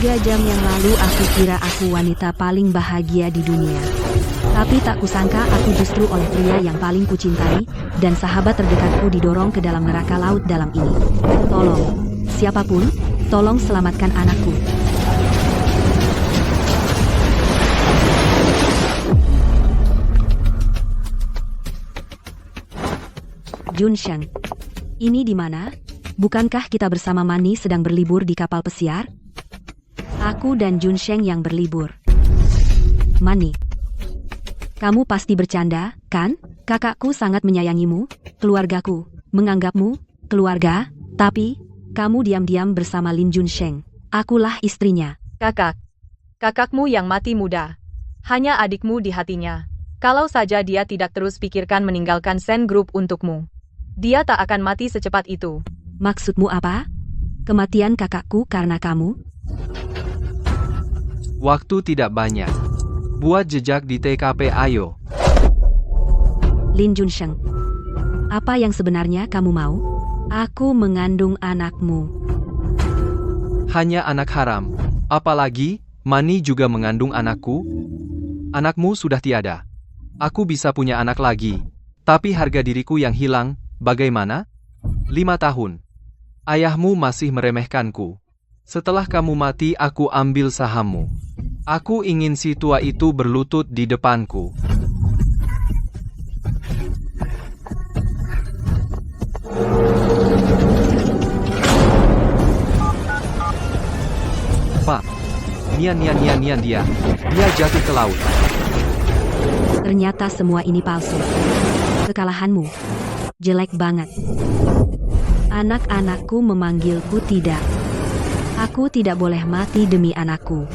3 jam yang lalu aku kira aku wanita paling bahagia di dunia. Tapi tak kusangka aku justru oleh pria yang paling kucintai, dan sahabat terdekatku didorong ke dalam neraka laut dalam ini. Tolong, siapapun, tolong selamatkan anakku. Junsheng, ini di mana? Bukankah kita bersama Mani sedang berlibur di kapal pesiar? Aku dan Junsheng yang berlibur. Mani, kamu pasti bercanda, kan? Kakakku sangat menyayangimu, keluargaku menganggapmu keluarga, tapi kamu diam-diam bersama Lin Junsheng. Akulah istrinya. Kakakmu yang mati muda. Hanya adikmu di hatinya. Kalau saja dia tidak terus pikirkan meninggalkan Sen Group untukmu, dia tak akan mati secepat itu. Maksudmu apa? Kematian kakakku karena kamu? Waktu tidak banyak. Buat jejak di TKP ayo. Lin Junsheng, apa yang sebenarnya kamu mau? Aku mengandung anakmu. Hanya anak haram. Apalagi, Mani juga mengandung anakku. Anakmu sudah tiada. Aku bisa punya anak lagi. Tapi harga diriku yang hilang, bagaimana? 5 tahun. Ayahmu masih meremehkanku. Setelah kamu mati aku ambil sahammu. Aku ingin si tua itu berlutut di depanku. Pak, Nian dia. Dia jatuh ke laut. Ternyata semua ini palsu. Kekalahanmu jelek banget. Anak-anakku memanggilku tidak. Aku tidak boleh mati demi anakku.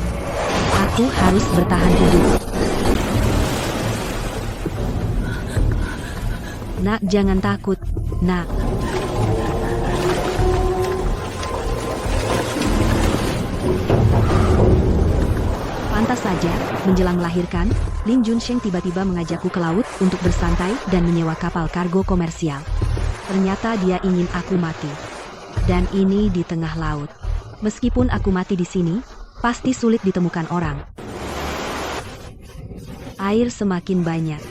Aku harus bertahan hidup. Nak, jangan takut, nak. Pantas saja, menjelang melahirkan, Lin Junsheng tiba-tiba mengajakku ke laut untuk bersantai dan menyewa kapal kargo komersial. Ternyata dia ingin aku mati. Dan ini di tengah laut. Meskipun aku mati di sini, pasti sulit ditemukan orang. Air semakin banyak.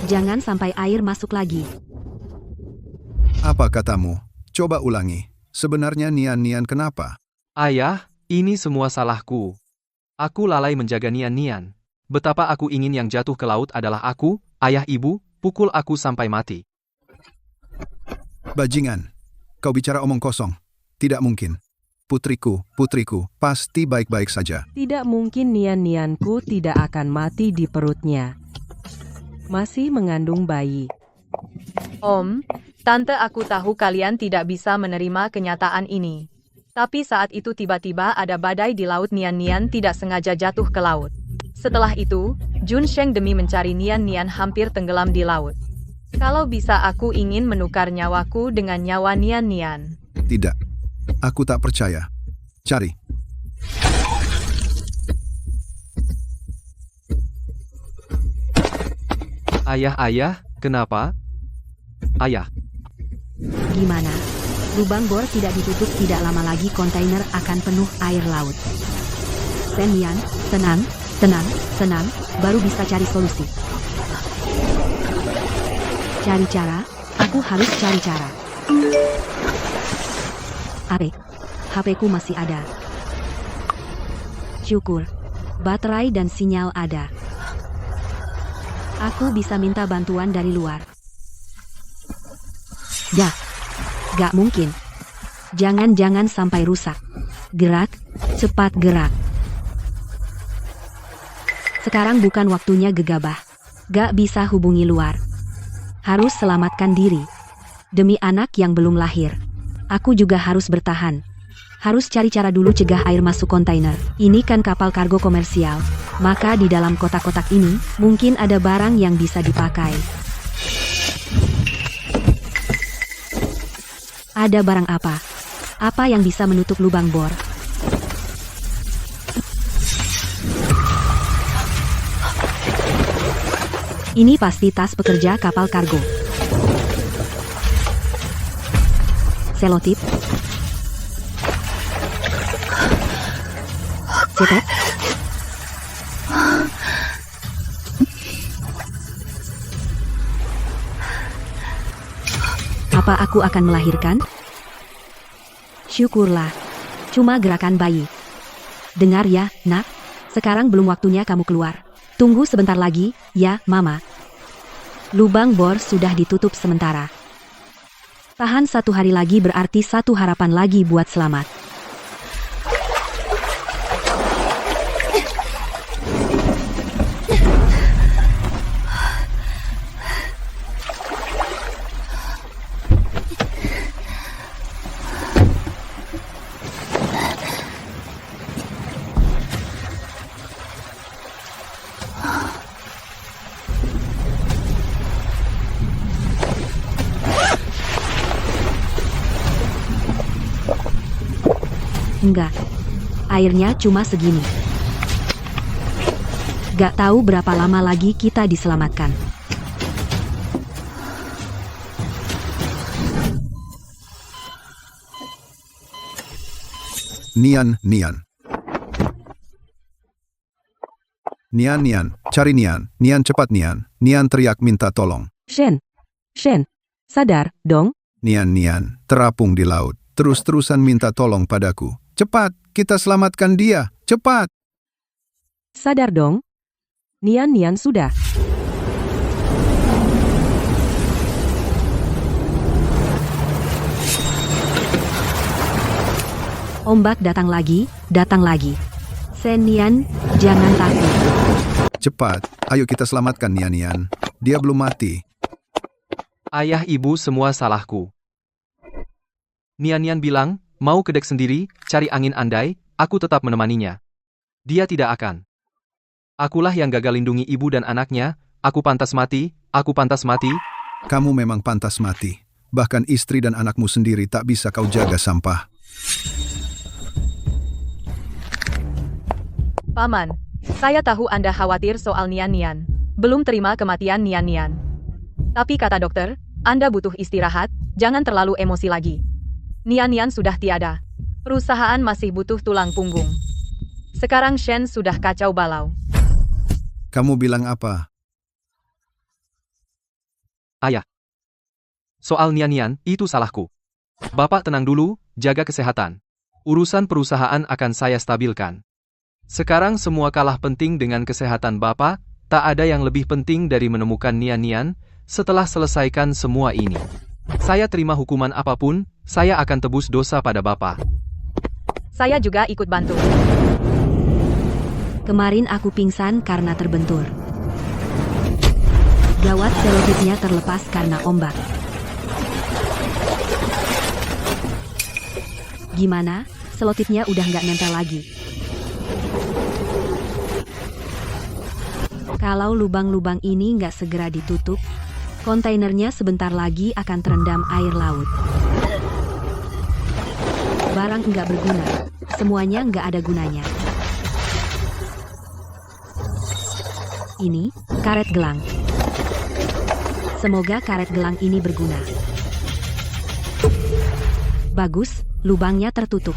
Jangan sampai air masuk lagi. Apa katamu? Coba ulangi. Sebenarnya Nian kenapa? Ayah, ini semua salahku. Aku lalai menjaga Nian. Betapa aku ingin yang jatuh ke laut adalah aku, ayah ibu, pukul aku sampai mati. Bajingan, kau bicara omong kosong. Tidak mungkin. Putriku, pasti baik-baik saja. Tidak mungkin Nianku tidak akan mati di perutnya. Masih mengandung bayi. Om, Tante, aku tahu kalian tidak bisa menerima kenyataan ini. Tapi saat itu tiba-tiba ada badai di laut. Nian tidak sengaja jatuh ke laut. Setelah itu, Junsheng demi mencari Nian hampir tenggelam di laut. Kalau bisa aku ingin menukar nyawaku dengan nyawa Nian. Tidak, aku tak percaya. Cari. Ayah, kenapa? Ayah. Gimana? Lubang bor tidak ditutup, tidak lama lagi kontainer akan penuh air laut. Sen Nian, tenang, baru bisa cari solusi. Cari cara, aku harus cari cara. HP-ku masih ada. Syukur, baterai dan sinyal ada. Aku bisa minta bantuan dari luar. Gak mungkin. Jangan sampai rusak. Gerak, cepat gerak. Sekarang bukan waktunya gegabah. Gak bisa hubungi luar. Harus selamatkan diri. Demi anak yang belum lahir. Aku juga harus bertahan. Harus cari cara dulu cegah air masuk kontainer. Ini kan kapal kargo komersial. Maka di dalam kotak-kotak ini, mungkin ada barang yang bisa dipakai. Ada barang apa? Apa yang bisa menutup lubang bor? Ini pasti tas pekerja kapal kargo. Selotip. Cetek. Apa aku akan melahirkan? Syukurlah. Cuma gerakan bayi. Dengar ya, nak. Sekarang belum waktunya kamu keluar. Tunggu sebentar lagi, ya, Mama. Lubang bor sudah ditutup sementara. Tahan 1 hari lagi berarti 1 harapan lagi buat selamat. Enggak. Airnya cuma segini. Gak tahu berapa lama lagi kita diselamatkan. Nian, Nian. Nian, cari Nian. Nian cepat Nian. Nian teriak minta tolong. Shen, sadar dong. Nian, terapung di laut. Terus-terusan minta tolong padaku. Cepat, kita selamatkan dia. Cepat. Sadar dong. Nian sudah. Ombak datang lagi, datang lagi. Shen Nian, jangan takut. Cepat, ayo kita selamatkan Nian. Dia belum mati. Ayah ibu semua salahku. Nian bilang, mau ke dek sendiri, cari angin andai, aku tetap menemaninya. Dia tidak akan. Akulah yang gagal lindungi ibu dan anaknya, aku pantas mati, aku pantas mati. Kamu memang pantas mati. Bahkan istri dan anakmu sendiri tak bisa kau jaga sampah. Paman, saya tahu Anda khawatir soal Nian. Belum terima kematian Nian. Tapi kata dokter, Anda butuh istirahat, jangan terlalu emosi lagi. Nian sudah tiada. Perusahaan masih butuh tulang punggung. Sekarang Shen sudah kacau balau. Kamu bilang apa? Ayah. Soal Nian, itu salahku. Bapak tenang dulu, jaga kesehatan. Urusan perusahaan akan saya stabilkan. Sekarang semua kalah penting dengan kesehatan Bapak, tak ada yang lebih penting dari menemukan Nian. Setelah selesaikan semua ini, saya terima hukuman apapun, saya akan tebus dosa pada Bapak. Saya juga ikut bantu. Kemarin aku pingsan karena terbentur. Gawat, selotipnya terlepas karena ombak. Gimana? Selotipnya udah nggak nempel lagi. Kalau lubang-lubang ini nggak segera ditutup, kontainernya sebentar lagi akan terendam air laut. Barang nggak berguna, semuanya nggak ada gunanya. Ini, karet gelang. Semoga karet gelang ini berguna. Bagus, lubangnya tertutup.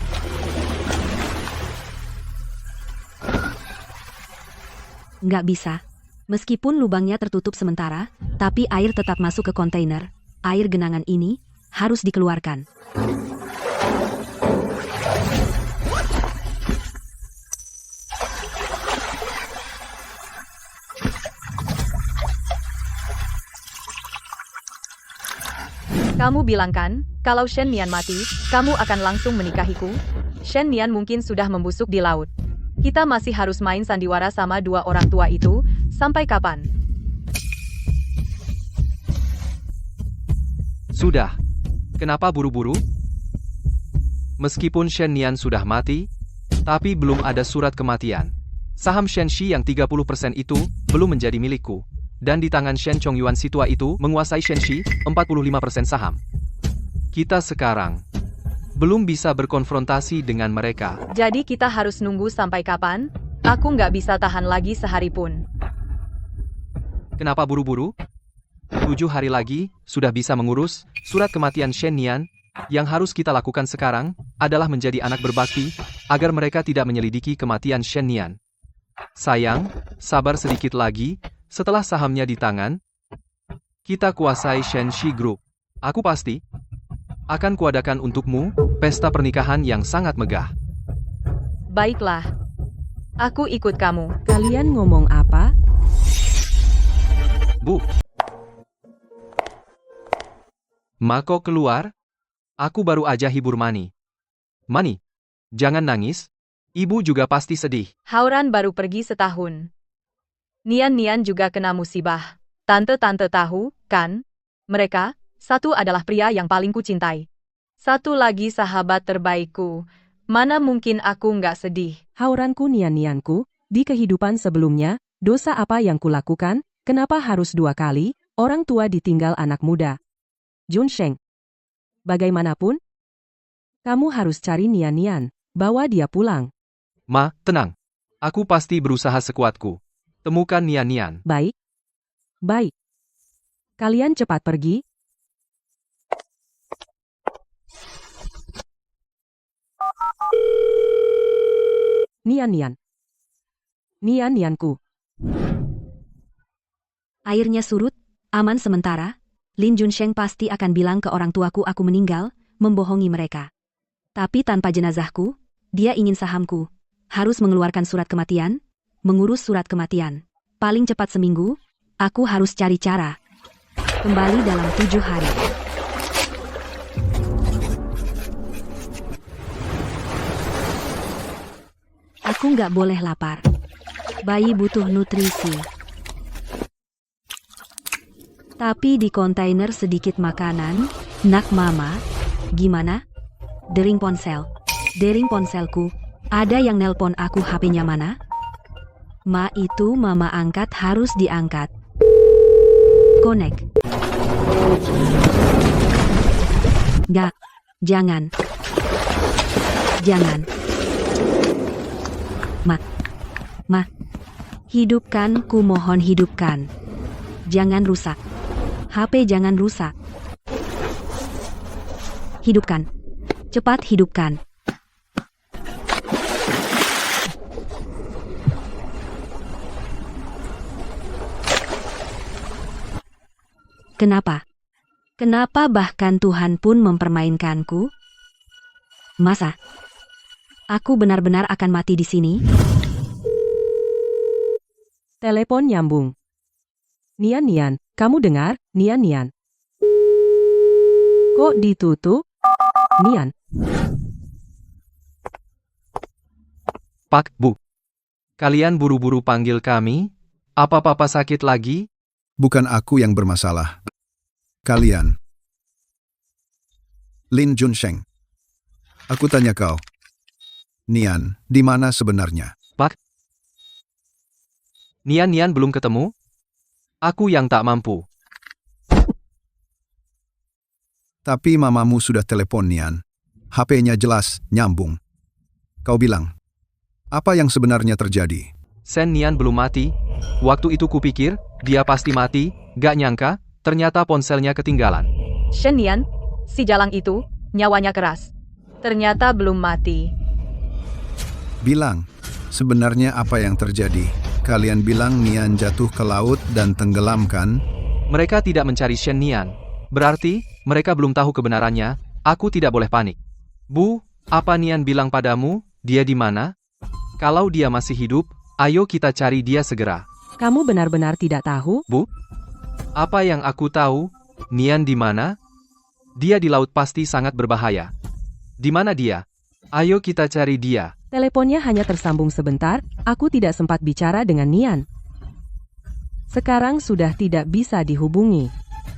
Nggak bisa. Meskipun lubangnya tertutup sementara, tapi air tetap masuk ke kontainer. Air genangan ini harus dikeluarkan. Kamu bilang kan, kalau Shen Nian mati, kamu akan langsung menikahiku? Shen Nian mungkin sudah membusuk di laut. Kita masih harus main sandiwara sama dua orang tua itu, sampai kapan? Sudah. Kenapa buru-buru? Meskipun Shen Nian sudah mati, tapi belum ada surat kematian. Saham Shen Shi yang 30% itu belum menjadi milikku. Dan di tangan Shen Chongyuan si tua itu menguasai Shen Shi 45% saham. Kita sekarang belum bisa berkonfrontasi dengan mereka. Jadi kita harus nunggu sampai kapan? Aku nggak bisa tahan lagi sehari pun. Kenapa buru-buru? 7 hari lagi, sudah bisa mengurus surat kematian Shen Nian, Yang harus kita lakukan sekarang adalah menjadi anak berbakti agar mereka tidak menyelidiki kematian Shen Nian. Sayang, sabar sedikit lagi, setelah sahamnya di tangan, kita kuasai Shenxi Group. Aku pasti akan kuadakan untukmu pesta pernikahan yang sangat megah. Baiklah. Aku ikut kamu. Kalian ngomong apa? Bu. Mako keluar. Aku baru aja hibur Mani. Mani, jangan nangis. Ibu juga pasti sedih. Hauran baru pergi setahun. Nian juga kena musibah. Tante-tante tahu, kan? Mereka, satu adalah pria yang paling kucintai. Satu lagi sahabat terbaikku. Mana mungkin aku nggak sedih? Hauranku Nian-Nianku, di kehidupan sebelumnya, dosa apa yang kulakukan? Kenapa harus 2 kali, orang tua ditinggal anak muda? Junsheng. Bagaimanapun, kamu harus cari Nian, bawa dia pulang. Ma, tenang. Aku pasti berusaha sekuatku. Temukan Nian. Baik. Baik. Kalian cepat pergi. Nian. Nianku. Airnya surut, aman sementara. Lin Junsheng pasti akan bilang ke orang tuaku aku meninggal, membohongi mereka. Tapi tanpa jenazahku, dia ingin sahamku. Harus mengeluarkan surat kematian, mengurus surat kematian. Paling cepat seminggu, aku harus cari cara. Kembali dalam 7 hari. Aku nggak boleh lapar. Bayi butuh nutrisi. Tapi di kontainer sedikit makanan, nak mama. Gimana? Dering ponsel. Dering ponselku. Ada yang nelpon aku HP-nya mana? Ma itu mama angkat harus diangkat. Connect. Gak. Jangan. Jangan. Ma. Hidupkan, ku mohon hidupkan. Jangan rusak. HP jangan rusak. Hidupkan. Cepat hidupkan. Kenapa? Kenapa bahkan Tuhan pun mempermainkanku? Masa? Aku benar-benar akan mati di sini? Telepon nyambung. Nian, kamu dengar? Nian. Kok ditutup? Nian. Pak, Bu. Kalian buru-buru panggil kami? Apa papa sakit lagi? Bukan aku yang bermasalah. Kalian. Lin Junsheng. Aku tanya kau. Nian, di mana sebenarnya? Pak. Nian belum ketemu? Aku yang tak mampu. Tapi mamamu sudah telepon Nian. HP-nya jelas, nyambung. Kau bilang, apa yang sebenarnya terjadi? Shen Nian belum mati. Waktu itu kupikir, dia pasti mati, gak nyangka, ternyata ponselnya ketinggalan. Shen Nian, si jalang itu, nyawanya keras. Ternyata belum mati. Bilang, sebenarnya apa yang terjadi? Kalian bilang Nian jatuh ke laut dan tenggelam kan? Mereka tidak mencari Shen Nian. Berarti, mereka belum tahu kebenarannya, aku tidak boleh panik. Bu, apa Nian bilang padamu, dia di mana? Kalau dia masih hidup, ayo kita cari dia segera. Kamu benar-benar tidak tahu? Bu, apa yang aku tahu, Nian di mana? Dia di laut pasti sangat berbahaya. Di mana dia? Ayo kita cari dia. Teleponnya hanya tersambung sebentar, aku tidak sempat bicara dengan Nian. Sekarang sudah tidak bisa dihubungi.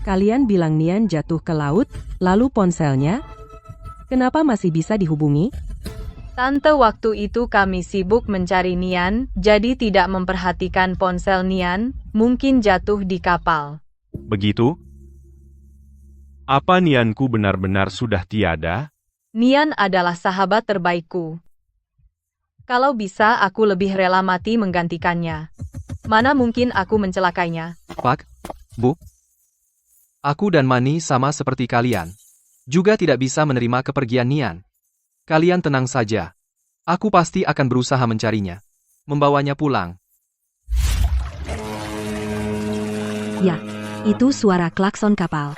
Kalian bilang Nian jatuh ke laut, lalu ponselnya? Kenapa masih bisa dihubungi? Tante waktu itu kami sibuk mencari Nian, jadi tidak memperhatikan ponsel Nian, mungkin jatuh di kapal. Begitu? Apa Nianku benar-benar sudah tiada? Nian adalah sahabat terbaikku. Kalau bisa aku lebih rela mati menggantikannya. Mana mungkin aku mencelakainya? Pak, Bu. Aku dan Mani sama seperti kalian. Juga tidak bisa menerima kepergian Nian. Kalian tenang saja. Aku pasti akan berusaha mencarinya. Membawanya pulang. Ya, itu suara klakson kapal.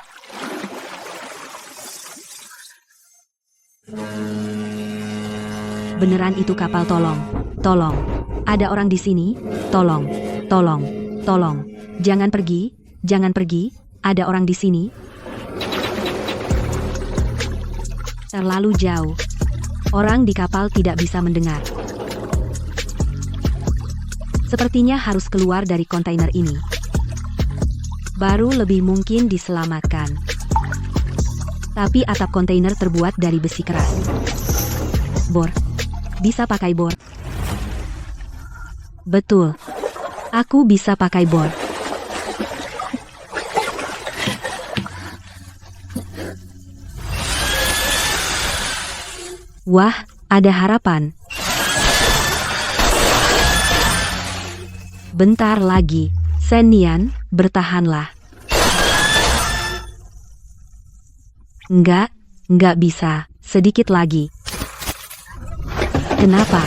Beneran itu kapal, tolong. Tolong. Ada orang di sini. Tolong. Tolong. Tolong. Jangan pergi. Jangan pergi. Ada orang di sini. Terlalu jauh. Orang di kapal tidak bisa mendengar. Sepertinya harus keluar dari kontainer ini. Baru lebih mungkin diselamatkan. Tapi atap kontainer terbuat dari besi keras. Bor. Bisa pakai bor. Betul. Aku bisa pakai bor. Wah, ada harapan. Bentar lagi. Shen Nian, bertahanlah. Enggak bisa. Sedikit lagi. Kenapa?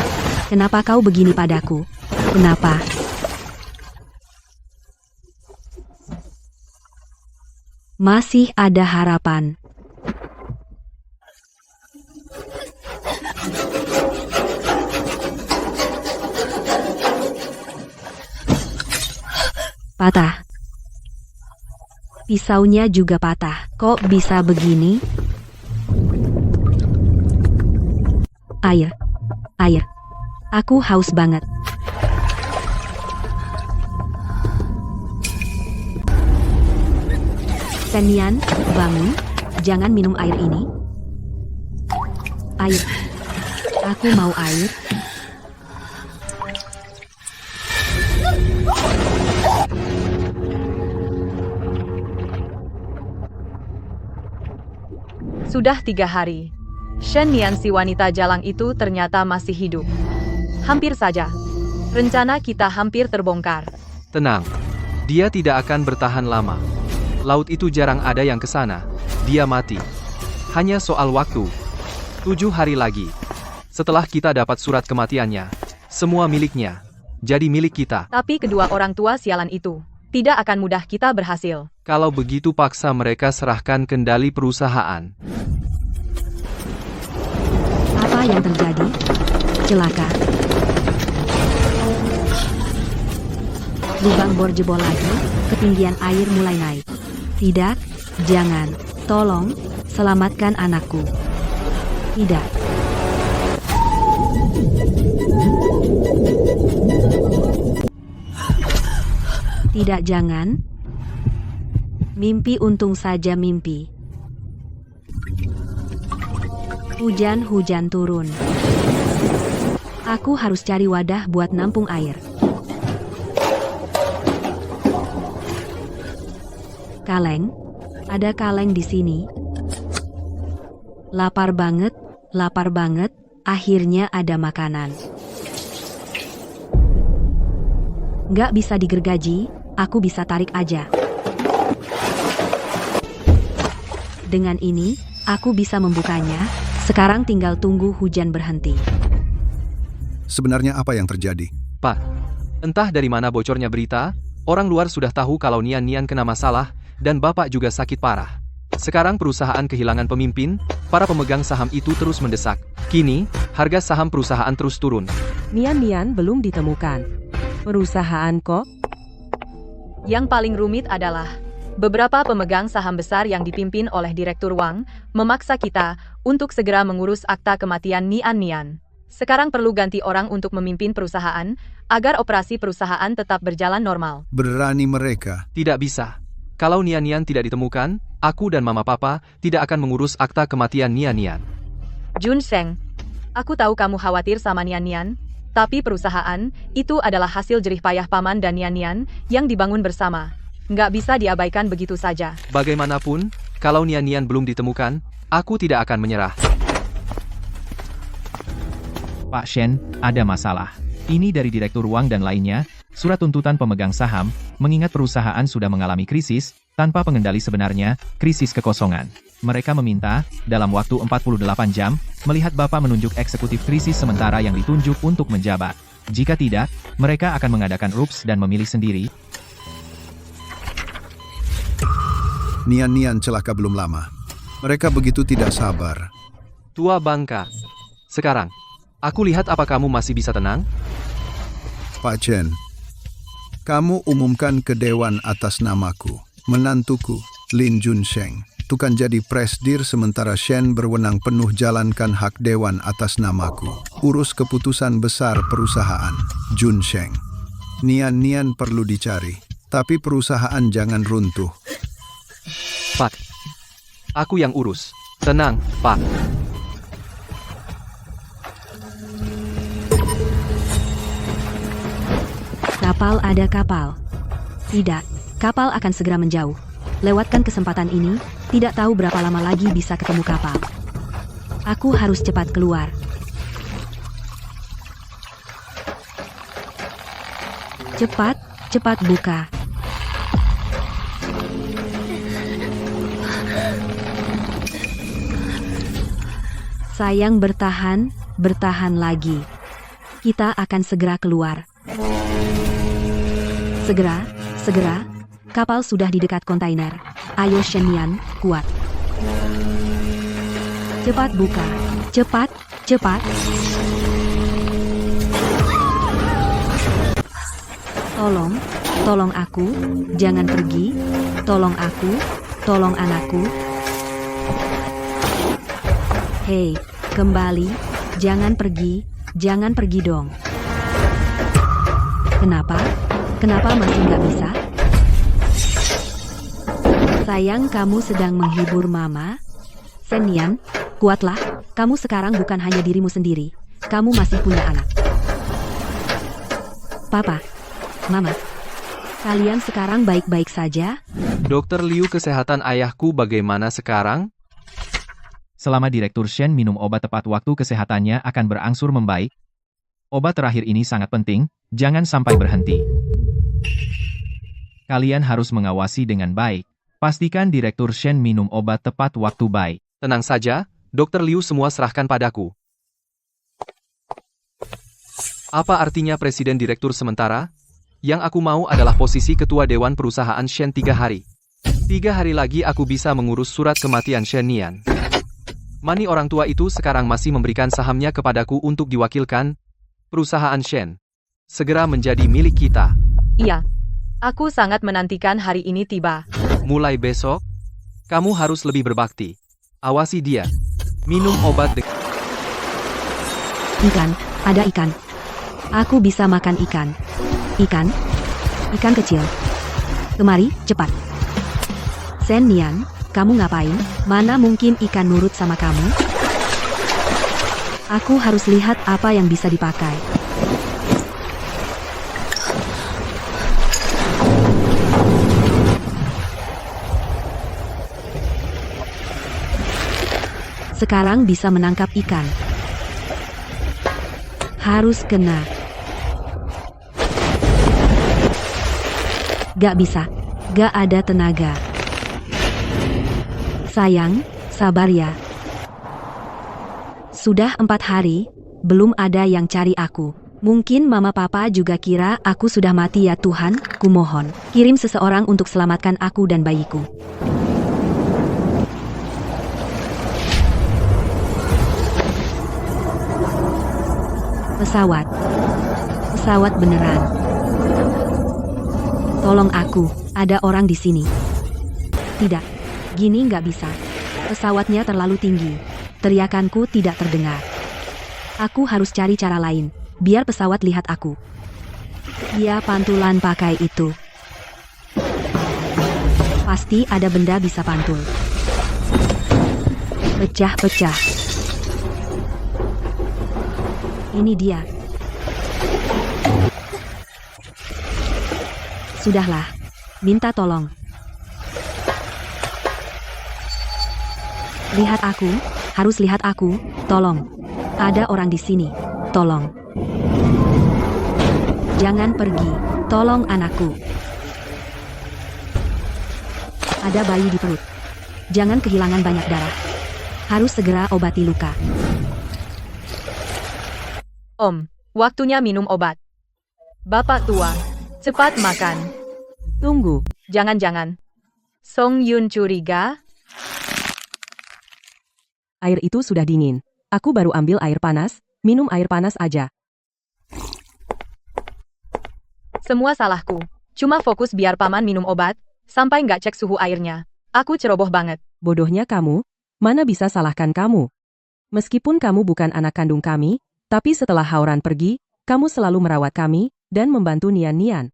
Kenapa kau begini padaku? Kenapa? Masih ada harapan. Patah. Pisaunya juga patah. Kok bisa begini? Air. Air. Aku haus banget. Shen Nian, bangun. Jangan minum air ini. Air. Aku mau air. Sudah 3 hari. Shen Nian si wanita jalang itu ternyata masih hidup. Hampir saja. Rencana kita hampir terbongkar. Tenang. Dia tidak akan bertahan lama. Laut itu jarang ada yang ke sana. Dia mati. Hanya soal waktu. 7 hari lagi. Setelah kita dapat surat kematiannya, semua miliknya. Jadi milik kita. Tapi kedua orang tua sialan itu tidak akan mudah kita berhasil. Kalau begitu paksa mereka serahkan kendali perusahaan. Apa yang terjadi? Celaka. Lubang bor jebol lagi, ketinggian air mulai naik. Tidak, jangan. Tolong, selamatkan anakku. Tidak. Tidak, jangan. Mimpi, untung saja mimpi. Hujan turun. Aku harus cari wadah buat nampung air. Kaleng? Ada kaleng di sini. Lapar banget, akhirnya ada makanan. Nggak bisa digergaji, aku bisa tarik aja. Dengan ini, aku bisa membukanya. Sekarang tinggal tunggu hujan berhenti. Sebenarnya apa yang terjadi? Pak, entah dari mana bocornya berita, orang luar sudah tahu kalau Nian kena masalah, dan Bapak juga sakit parah. Sekarang perusahaan kehilangan pemimpin, para pemegang saham itu terus mendesak. Kini, harga saham perusahaan terus turun. Nian belum ditemukan. Perusahaan kok? Yang paling rumit adalah beberapa pemegang saham besar yang dipimpin oleh Direktur Wang memaksa kita untuk segera mengurus akta kematian Nian. Sekarang perlu ganti orang untuk memimpin perusahaan agar operasi perusahaan tetap berjalan normal. Berani mereka. Tidak bisa. Kalau Nian tidak ditemukan, aku dan Mama Papa tidak akan mengurus akta kematian Nian. Jun Sheng, aku tahu kamu khawatir sama Nian, tapi perusahaan itu adalah hasil jerih payah Paman dan Nian yang dibangun bersama. Nggak bisa diabaikan begitu saja. Bagaimanapun, kalau Nian belum ditemukan, aku tidak akan menyerah. Pak Shen, ada masalah. Ini dari Direktur Wang dan lainnya, surat tuntutan pemegang saham, mengingat perusahaan sudah mengalami krisis, tanpa pengendali sebenarnya, krisis kekosongan. Mereka meminta, dalam waktu 48 jam, melihat Bapak menunjuk eksekutif krisis sementara yang ditunjuk untuk menjabat. Jika tidak, mereka akan mengadakan RUPS dan memilih sendiri. Nian celaka belum lama. Mereka begitu tidak sabar. Tua bangka. Sekarang, aku lihat apa kamu masih bisa tenang? Pak Chen, kamu umumkan ke Dewan atas namaku. Menantuku, Lin Junsheng, tukang jadi presdir sementara Shen berwenang penuh jalankan hak Dewan atas namaku. Urus keputusan besar perusahaan, Junsheng. Nian perlu dicari, tapi perusahaan jangan runtuh. Pak. Aku yang urus. Tenang, Pak. Kapal ada kapal. Tidak, kapal akan segera menjauh. Lewatkan kesempatan ini, tidak tahu berapa lama lagi bisa ketemu kapal. Aku harus cepat keluar. Cepat buka. Sayang bertahan lagi. Kita akan segera keluar. Segera. Kapal sudah di dekat kontainer. Ayo Shen, kuat. Cepat buka. Cepat. Tolong aku. Jangan pergi. Tolong aku. Tolong anakku. Hei, kembali. Jangan pergi dong. Kenapa masih nggak bisa? Sayang, kamu sedang menghibur Mama. Shen, kuatlah. Kamu sekarang bukan hanya dirimu sendiri. Kamu masih punya anak. Papa, Mama, kalian sekarang baik-baik saja? Dokter Liu, kesehatan ayahku bagaimana sekarang? Selama Direktur Shen minum obat tepat waktu, kesehatannya akan berangsur membaik. Obat terakhir ini sangat penting, jangan sampai berhenti. Kalian harus mengawasi dengan baik. Pastikan Direktur Shen minum obat tepat waktu baik. Tenang saja, Dokter Liu, semua serahkan padaku. Apa artinya Presiden Direktur sementara? Yang aku mau adalah posisi Ketua Dewan Perusahaan Shen 3 hari. 3 hari lagi aku bisa mengurus surat kematian Shen Nian. Mani orang tua itu sekarang masih memberikan sahamnya kepadaku untuk diwakilkan. Perusahaan Shen segera menjadi milik kita. Iya. Aku sangat menantikan hari ini tiba. Mulai besok, kamu harus lebih berbakti. Awasi dia. Minum obat Ikan, ada ikan. Aku bisa makan ikan. Ikan kecil. Kemari, cepat. Shen Nian, kamu ngapain? Mana mungkin ikan nurut sama kamu? Aku harus lihat apa yang bisa dipakai. Sekarang bisa menangkap ikan. Harus kena. Gak bisa. Gak ada tenaga. Sayang, sabar ya. Sudah 4 hari, belum ada yang cari aku. Mungkin mama papa juga kira aku sudah mati ya Tuhan, kumohon. Kirim seseorang untuk selamatkan aku dan bayiku. Pesawat beneran. Tolong aku, ada orang di sini. Tidak, gini nggak bisa. Pesawatnya terlalu tinggi. Teriakanku tidak terdengar. Aku harus cari cara lain, biar pesawat lihat aku. Dia pantulan pakai itu. Pasti ada benda bisa pantul. Pecah-pecah. Ini dia. Sudahlah, minta tolong. Lihat aku, harus lihat aku, tolong. Ada orang di sini, tolong. Jangan pergi, tolong anakku. Ada bayi di perut. Jangan kehilangan banyak darah. Harus segera obati luka. Om, waktunya minum obat. Bapak tua, cepat makan. Tunggu. Jangan-jangan. Song Yun curiga? Air itu sudah dingin. Aku baru ambil air panas, minum air panas aja. Semua salahku. Cuma fokus biar paman minum obat, sampai nggak cek suhu airnya. Aku ceroboh banget. Bodohnya kamu, mana bisa salahkan kamu? Meskipun kamu bukan anak kandung kami, tapi setelah Hauran pergi, kamu selalu merawat kami, dan membantu Nian-Nian.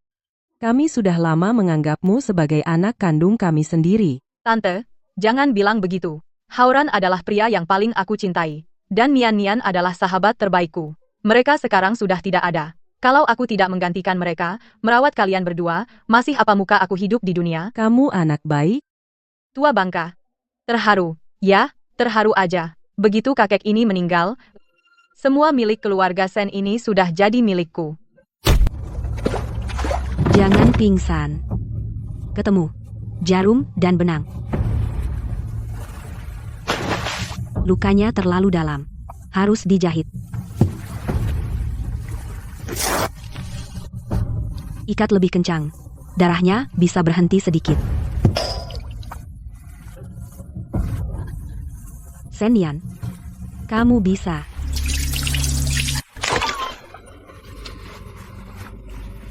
Kami sudah lama menganggapmu sebagai anak kandung kami sendiri. Tante, jangan bilang begitu. Hauran adalah pria yang paling aku cintai. Dan Nian-Nian adalah sahabat terbaikku. Mereka sekarang sudah tidak ada. Kalau aku tidak menggantikan mereka, merawat kalian berdua, masih apa muka aku hidup di dunia? Kamu anak baik? Tua bangka. Terharu. Ya, terharu aja. Begitu kakek ini meninggal, semua milik keluarga Sen ini sudah jadi milikku. Jangan pingsan. Ketemu. Jarum dan benang. Lukanya terlalu dalam. Harus dijahit. Ikat lebih kencang. Darahnya bisa berhenti sedikit. Sen Nian, kamu bisa.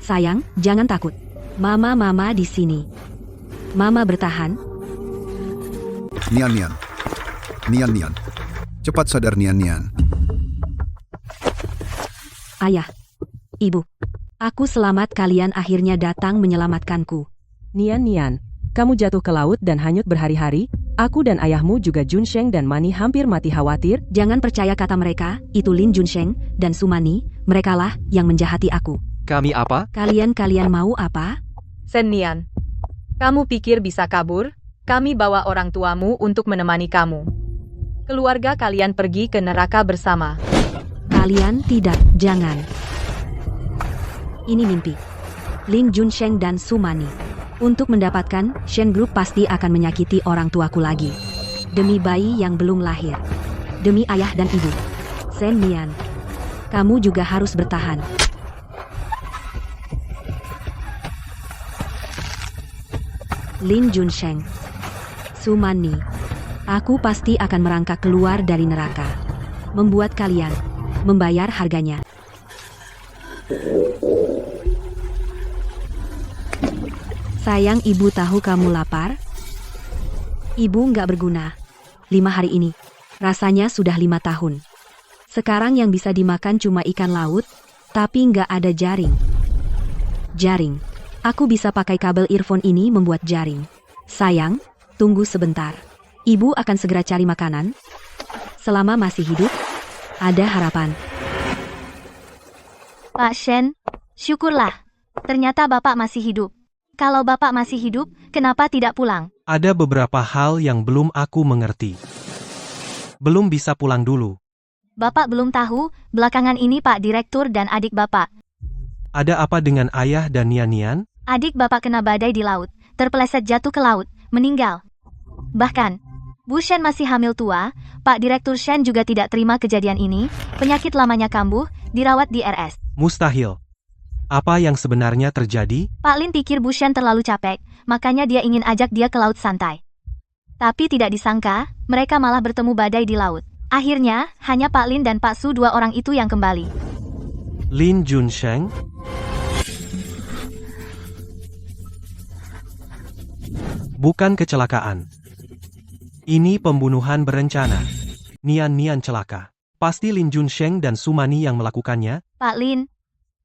Sayang, jangan takut. Mama di sini. Mama bertahan. Nian-Nian. Nian-Nian. Cepat sadar Nian-Nian. Ayah. Ibu. Aku selamat, kalian akhirnya datang menyelamatkanku. Nian-Nian, kamu jatuh ke laut dan hanyut berhari-hari? Aku dan ayahmu juga Junsheng dan Mani hampir mati khawatir. Jangan percaya kata mereka, itu Lin Junsheng dan Sumani, merekalah yang menjahati aku. Kami apa? Kalian mau apa? Sen Nian, kamu pikir bisa kabur? Kami bawa orang tuamu untuk menemani kamu. Keluarga kalian pergi ke neraka bersama. Kalian tidak, jangan. Ini mimpi. Lin Junsheng dan Sumani. Untuk mendapatkan, Shen Group pasti akan menyakiti orang tuaku lagi. Demi bayi yang belum lahir. Demi ayah dan ibu. Sen Nian, kamu juga harus bertahan. Lin Junsheng, Sumani, aku pasti akan merangkak keluar dari neraka. Membuat kalian membayar harganya. Sayang, ibu tahu kamu lapar? Ibu nggak berguna. 5 hari ini. Rasanya sudah 5 tahun. Sekarang yang bisa dimakan cuma ikan laut, tapi nggak ada jaring. Jaring. Aku bisa pakai kabel earphone ini membuat jaring. Sayang, tunggu sebentar. Ibu akan segera cari makanan. Selama masih hidup, ada harapan. Pak Shen, syukurlah. Ternyata Bapak masih hidup. Kalau Bapak masih hidup, kenapa tidak pulang? Ada beberapa hal yang belum aku mengerti. Belum bisa pulang dulu. Bapak belum tahu, belakangan ini Pak Direktur dan adik Bapak. Ada apa dengan ayah dan Nian-Nian? Adik Bapak kena badai di laut, terpeleset jatuh ke laut, meninggal. Bahkan, Bu Shen masih hamil tua, Pak Direktur Shen juga tidak terima kejadian ini, penyakit lamanya kambuh, dirawat di RS. Mustahil. Apa yang sebenarnya terjadi? Pak Lin pikir Bu Shen terlalu capek, makanya dia ingin ajak dia ke laut santai. Tapi tidak disangka, mereka malah bertemu badai di laut. Akhirnya, hanya Pak Lin dan Pak Su, 2 orang itu yang kembali. Lin Junsheng? Bukan kecelakaan. Ini pembunuhan berencana. Nian-Nian celaka. Pasti Lin Junsheng dan Sumani yang melakukannya. Pak Lin,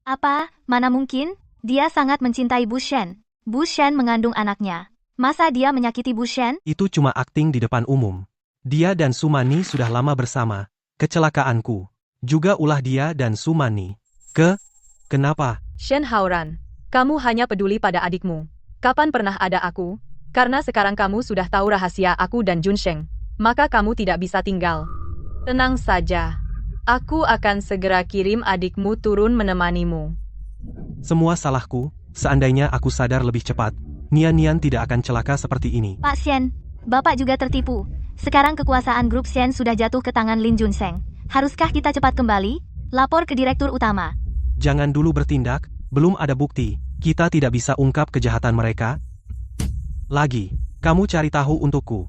apa? Mana mungkin? Dia sangat mencintai Bu Shen. Bu Shen mengandung anaknya. Masa dia menyakiti Bu Shen? Itu cuma akting di depan umum. Dia dan Sumani sudah lama bersama. Kecelakaanku. Juga ulah dia dan Sumani. Kenapa? Shen Hauran, kamu hanya peduli pada adikmu. Kapan pernah ada aku? Karena sekarang kamu sudah tahu rahasia aku dan Junsheng, maka kamu tidak bisa tinggal. Tenang saja. Aku akan segera kirim adikmu turun menemanimu. Semua salahku. Seandainya aku sadar lebih cepat, Nian-Nian tidak akan celaka seperti ini. Pak Shen, Bapak juga tertipu. Sekarang kekuasaan grup Shen sudah jatuh ke tangan Lin Junsheng. Haruskah kita cepat kembali? Lapor ke Direktur Utama. Jangan dulu bertindak, belum ada bukti. Kita tidak bisa ungkap kejahatan mereka. Lagi, kamu cari tahu untukku.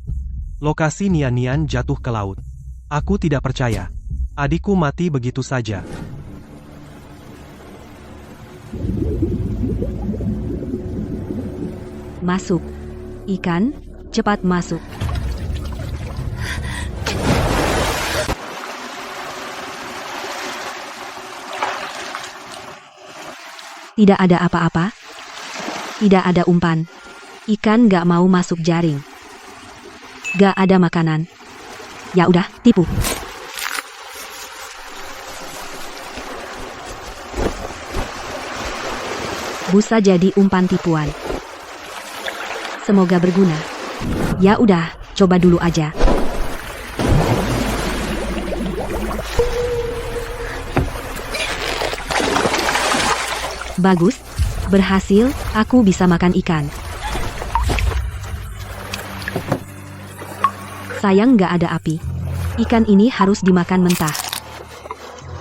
Lokasi Nian Nian jatuh ke laut. Aku tidak percaya. Adikku mati begitu saja. Masuk. Ikan, cepat masuk. Tidak ada apa-apa. Tidak ada umpan. Ikan gak mau masuk jaring. Gak ada makanan. Ya udah, tipu. Busa jadi umpan tipuan. Semoga berguna. Ya udah, coba dulu aja. Bagus, berhasil, aku bisa makan ikan. Sayang nggak ada api. Ikan ini harus dimakan mentah.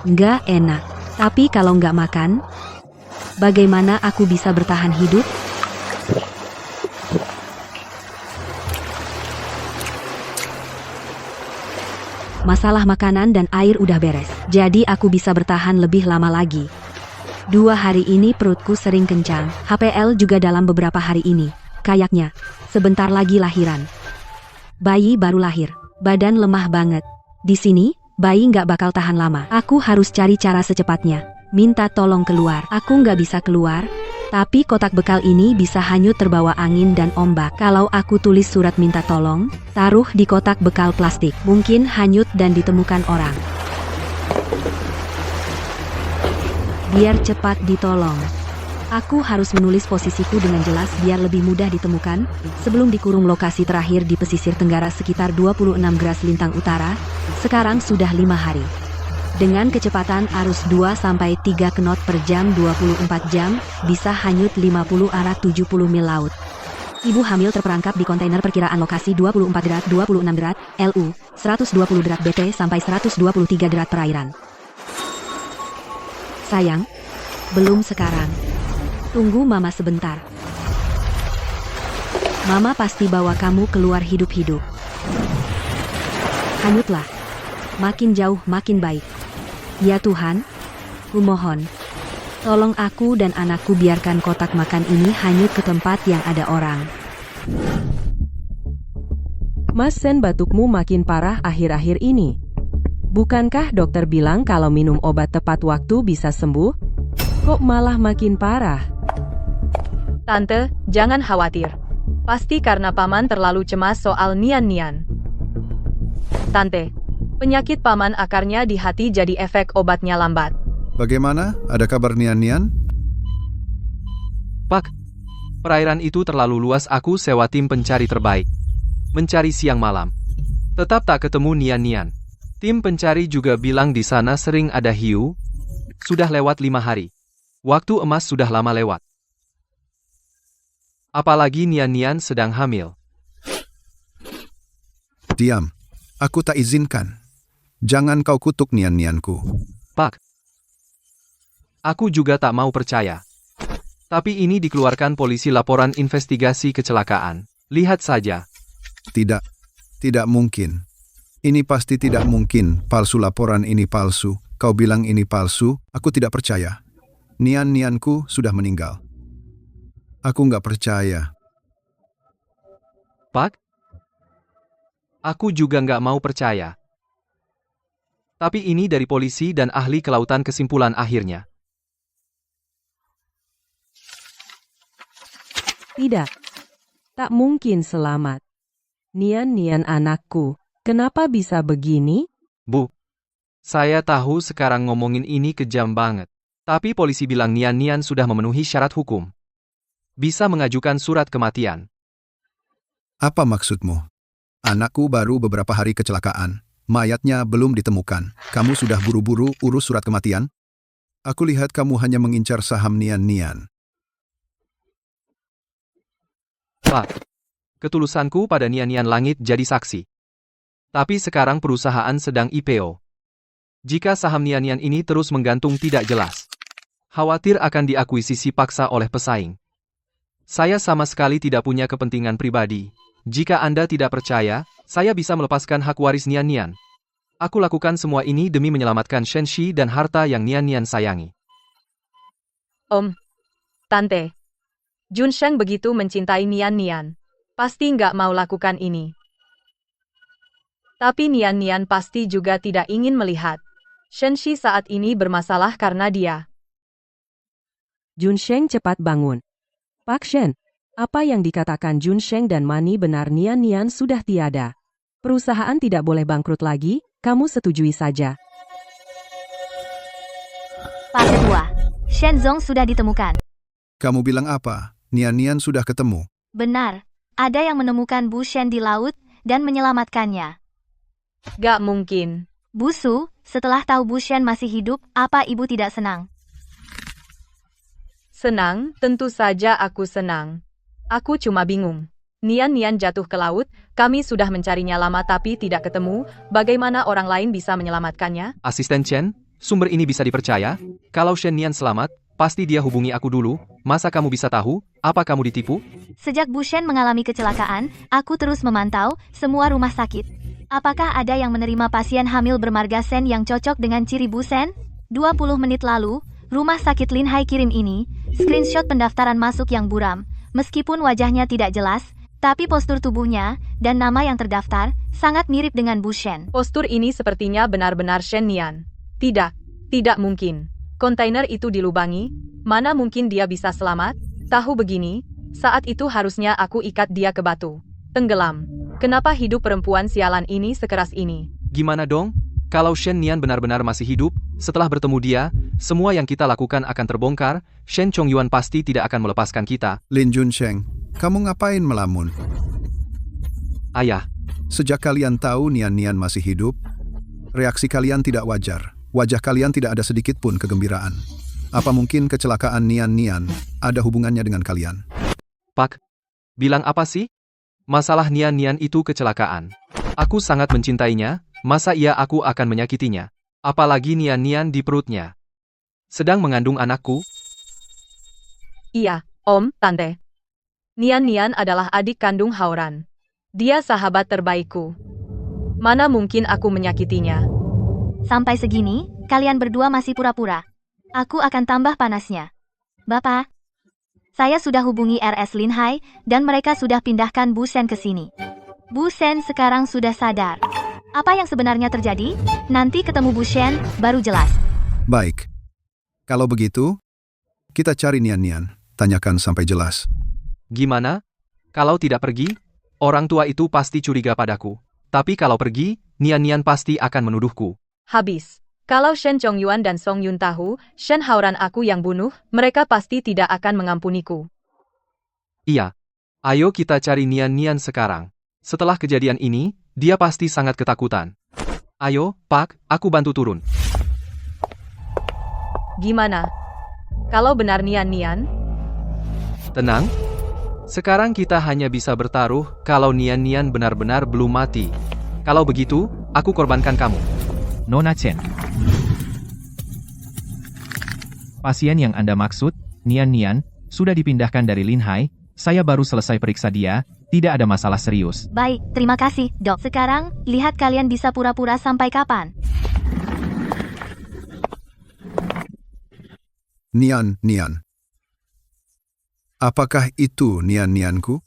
Nggak enak. Tapi kalau nggak makan, bagaimana aku bisa bertahan hidup? Masalah makanan dan air udah beres. Jadi aku bisa bertahan lebih lama lagi. 2 hari ini perutku sering kencang. HPL juga dalam beberapa hari ini. Kayaknya, sebentar lagi lahiran. Bayi baru lahir. Badan lemah banget. Di sini, bayi nggak bakal tahan lama. Aku harus cari cara secepatnya. Minta tolong keluar. Aku nggak bisa keluar. Tapi kotak bekal ini bisa hanyut terbawa angin dan ombak. Kalau aku tulis surat minta tolong, taruh di kotak bekal plastik. Mungkin hanyut dan ditemukan orang. Biar cepat ditolong. Aku harus menulis posisiku dengan jelas biar lebih mudah ditemukan. Sebelum dikurung lokasi terakhir di pesisir tenggara sekitar 26 gras lintang utara, sekarang sudah 5 hari. Dengan kecepatan arus 2-3 knot per jam 24 jam, bisa hanyut 50 arah 70 mil laut. Ibu hamil terperangkap di kontainer perkiraan lokasi 24 derat 26 derat, LU, 120 derat BT sampai 123 derat perairan. Sayang, belum sekarang. Tunggu mama sebentar. Mama pasti bawa kamu keluar hidup-hidup. Hanyutlah. Makin jauh makin baik. Ya Tuhan, kumohon. Tolong aku dan anakku biarkan kotak makan ini hanyut ke tempat yang ada orang. Mas Shen, batukmu makin parah akhir-akhir ini. Bukankah dokter bilang kalau minum obat tepat waktu bisa sembuh? Kok malah makin parah? Tante, jangan khawatir. Pasti karena paman terlalu cemas soal Nian Nian. Tante, penyakit paman akarnya di hati jadi efek obatnya lambat. Bagaimana? Ada kabar Nian Nian? Pak, perairan itu terlalu luas, aku sewa tim pencari terbaik. Mencari siang malam. Tetap tak ketemu Nian Nian. Tim pencari juga bilang di sana sering ada hiu. Sudah lewat 5 hari. Waktu emas sudah lama lewat. Apalagi Nian Nian sedang hamil. Diam. Aku tak izinkan. Jangan kau kutuk Nian Nianku. Pak, aku juga tak mau percaya. Tapi ini dikeluarkan polisi laporan investigasi kecelakaan. Lihat saja. Tidak. Tidak mungkin. Ini pasti tidak mungkin. Palsu, laporan ini palsu. Kau bilang ini palsu, aku tidak percaya. Nian Nianku sudah meninggal. Aku nggak percaya. Pak, aku juga nggak mau percaya. Tapi ini dari polisi dan ahli kelautan, kesimpulan akhirnya. Tidak. Tak mungkin selamat. Nian Nian anakku. Kenapa bisa begini? Bu, saya tahu sekarang ngomongin ini kejam banget. Tapi polisi bilang Nian Nian sudah memenuhi syarat hukum. Bisa mengajukan surat kematian. Apa maksudmu? Anakku baru beberapa hari kecelakaan. Mayatnya belum ditemukan. Kamu sudah buru-buru urus surat kematian? Aku lihat kamu hanya mengincar saham Nian Nian. Pak, Ketulusanku pada Nian-Nian Langit jadi saksi. Tapi sekarang perusahaan sedang IPO. Jika saham Nian-Nian ini terus menggantung tidak jelas, khawatir akan diakuisisi paksa oleh pesaing. Saya sama sekali tidak punya kepentingan pribadi. Jika Anda tidak percaya, saya bisa melepaskan hak waris Nian-Nian. Aku lakukan semua ini demi menyelamatkan Shenxi dan harta yang Nian-Nian sayangi. Om, Tante. Junsheng begitu mencintai Nian-Nian. Pasti nggak mau lakukan ini. Tapi Nian-Nian pasti juga tidak ingin melihat Shenxi saat ini bermasalah karena dia. Junsheng cepat bangun. Pak Shen, apa yang dikatakan Junsheng dan Mani benar, Nian-Nian sudah tiada. Perusahaan tidak boleh bangkrut lagi, kamu setujui saja. Pak Ketua, Shenzong sudah ditemukan. Kamu bilang apa? Nian-Nian sudah ketemu. Benar, ada yang menemukan Bu Shen di laut dan menyelamatkannya. Gak mungkin. Bu Su, setelah tahu Bu Shen masih hidup, apa ibu tidak senang? Senang, tentu saja aku senang. Aku cuma bingung. Nian-Nian jatuh ke laut, kami sudah mencarinya lama tapi tidak ketemu, bagaimana orang lain bisa menyelamatkannya? Asisten Chen, sumber ini bisa dipercaya? Kalau Shen Nian selamat, pasti dia hubungi aku dulu. Masa kamu bisa tahu? Apa kamu ditipu? Sejak Bu Shen mengalami kecelakaan, aku terus memantau semua rumah sakit. Apakah ada yang menerima pasien hamil bermarga Sen yang cocok dengan ciri Bu Shen? 20 menit lalu, rumah sakit Lin Hai kirim ini, screenshot pendaftaran masuk yang buram. Meskipun wajahnya tidak jelas, tapi postur tubuhnya dan nama yang terdaftar sangat mirip dengan Bu Shen. Postur ini sepertinya benar-benar Shen Nian. Tidak mungkin. Kontainer itu dilubangi, mana mungkin dia bisa selamat? Tahu begini, saat itu harusnya aku ikat dia ke batu. Tenggelam. Kenapa hidup perempuan sialan ini sekeras ini? Gimana dong? Kalau Shen Nian benar-benar masih hidup, setelah bertemu dia, semua yang kita lakukan akan terbongkar, Shen Chongyuan pasti tidak akan melepaskan kita. Lin Junsheng, kamu ngapain melamun? Ayah, Sejak kalian tahu Nian-Nian masih hidup, reaksi kalian tidak wajar. Wajah kalian tidak ada sedikit pun kegembiraan. Apa mungkin kecelakaan Nian-Nian ada hubungannya dengan kalian? Pak, bilang apa sih? Masalah Nian-Nian itu kecelakaan. Aku sangat mencintainya, masa iya aku akan menyakitinya? Apalagi Nian-Nian di perutnya sedang mengandung anakku. Iya, Om, Tante. Nian-Nian adalah adik kandung Hauran. Dia sahabat terbaikku. Mana mungkin aku menyakitinya? Sampai segini, kalian berdua masih pura-pura. Aku akan tambah panasnya. Bapak, saya sudah hubungi RS Lin Hai, dan mereka sudah pindahkan Bu Shen ke sini. Bu Shen sekarang sudah sadar. Apa yang sebenarnya terjadi? Nanti ketemu Bu Shen, baru jelas. Baik. Kalau begitu, kita cari Nian-Nian. Tanyakan sampai jelas. Gimana? Kalau tidak pergi, orang tua itu pasti curiga padaku. Tapi kalau pergi, Nian-Nian pasti akan menuduhku. Habis. Kalau Shen Chongyuan dan Song Yun tahu, Shen Hauran aku yang bunuh, mereka pasti tidak akan mengampuniku. Iya. Ayo kita cari Nian-Nian sekarang. Setelah kejadian ini, dia pasti sangat ketakutan. Ayo, Pak, aku bantu turun. Gimana? Kalau benar Nian-Nian? Tenang. Sekarang kita hanya bisa bertaruh kalau Nian-Nian benar-benar belum mati. Kalau begitu, aku korbankan kamu. Nona Chen. Pasien yang Anda maksud, Nian-Nian, sudah dipindahkan dari Lin Hai. Saya baru selesai periksa dia, tidak ada masalah serius. Baik, terima kasih, Dok. Sekarang, lihat kalian bisa pura-pura sampai kapan. Nian-Nian. Apakah itu Nian-Nianku?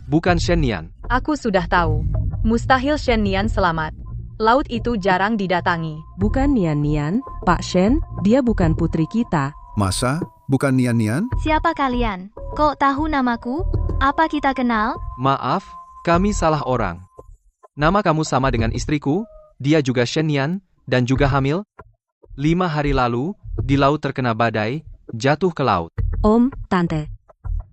Bukan Shen Nian. Aku sudah tahu. Mustahil Shen Nian selamat. Laut itu jarang didatangi. Bukan Nian-Nian, Pak Shen, dia bukan putri kita. Masa? Bukan Nian-Nian? Siapa kalian? Kok tahu namaku? Apa kita kenal? Maaf, kami salah orang. Nama kamu sama dengan istriku, dia juga Shen Nian, dan juga hamil. 5 hari lalu, di laut terkena badai, jatuh ke laut. Om, Tante.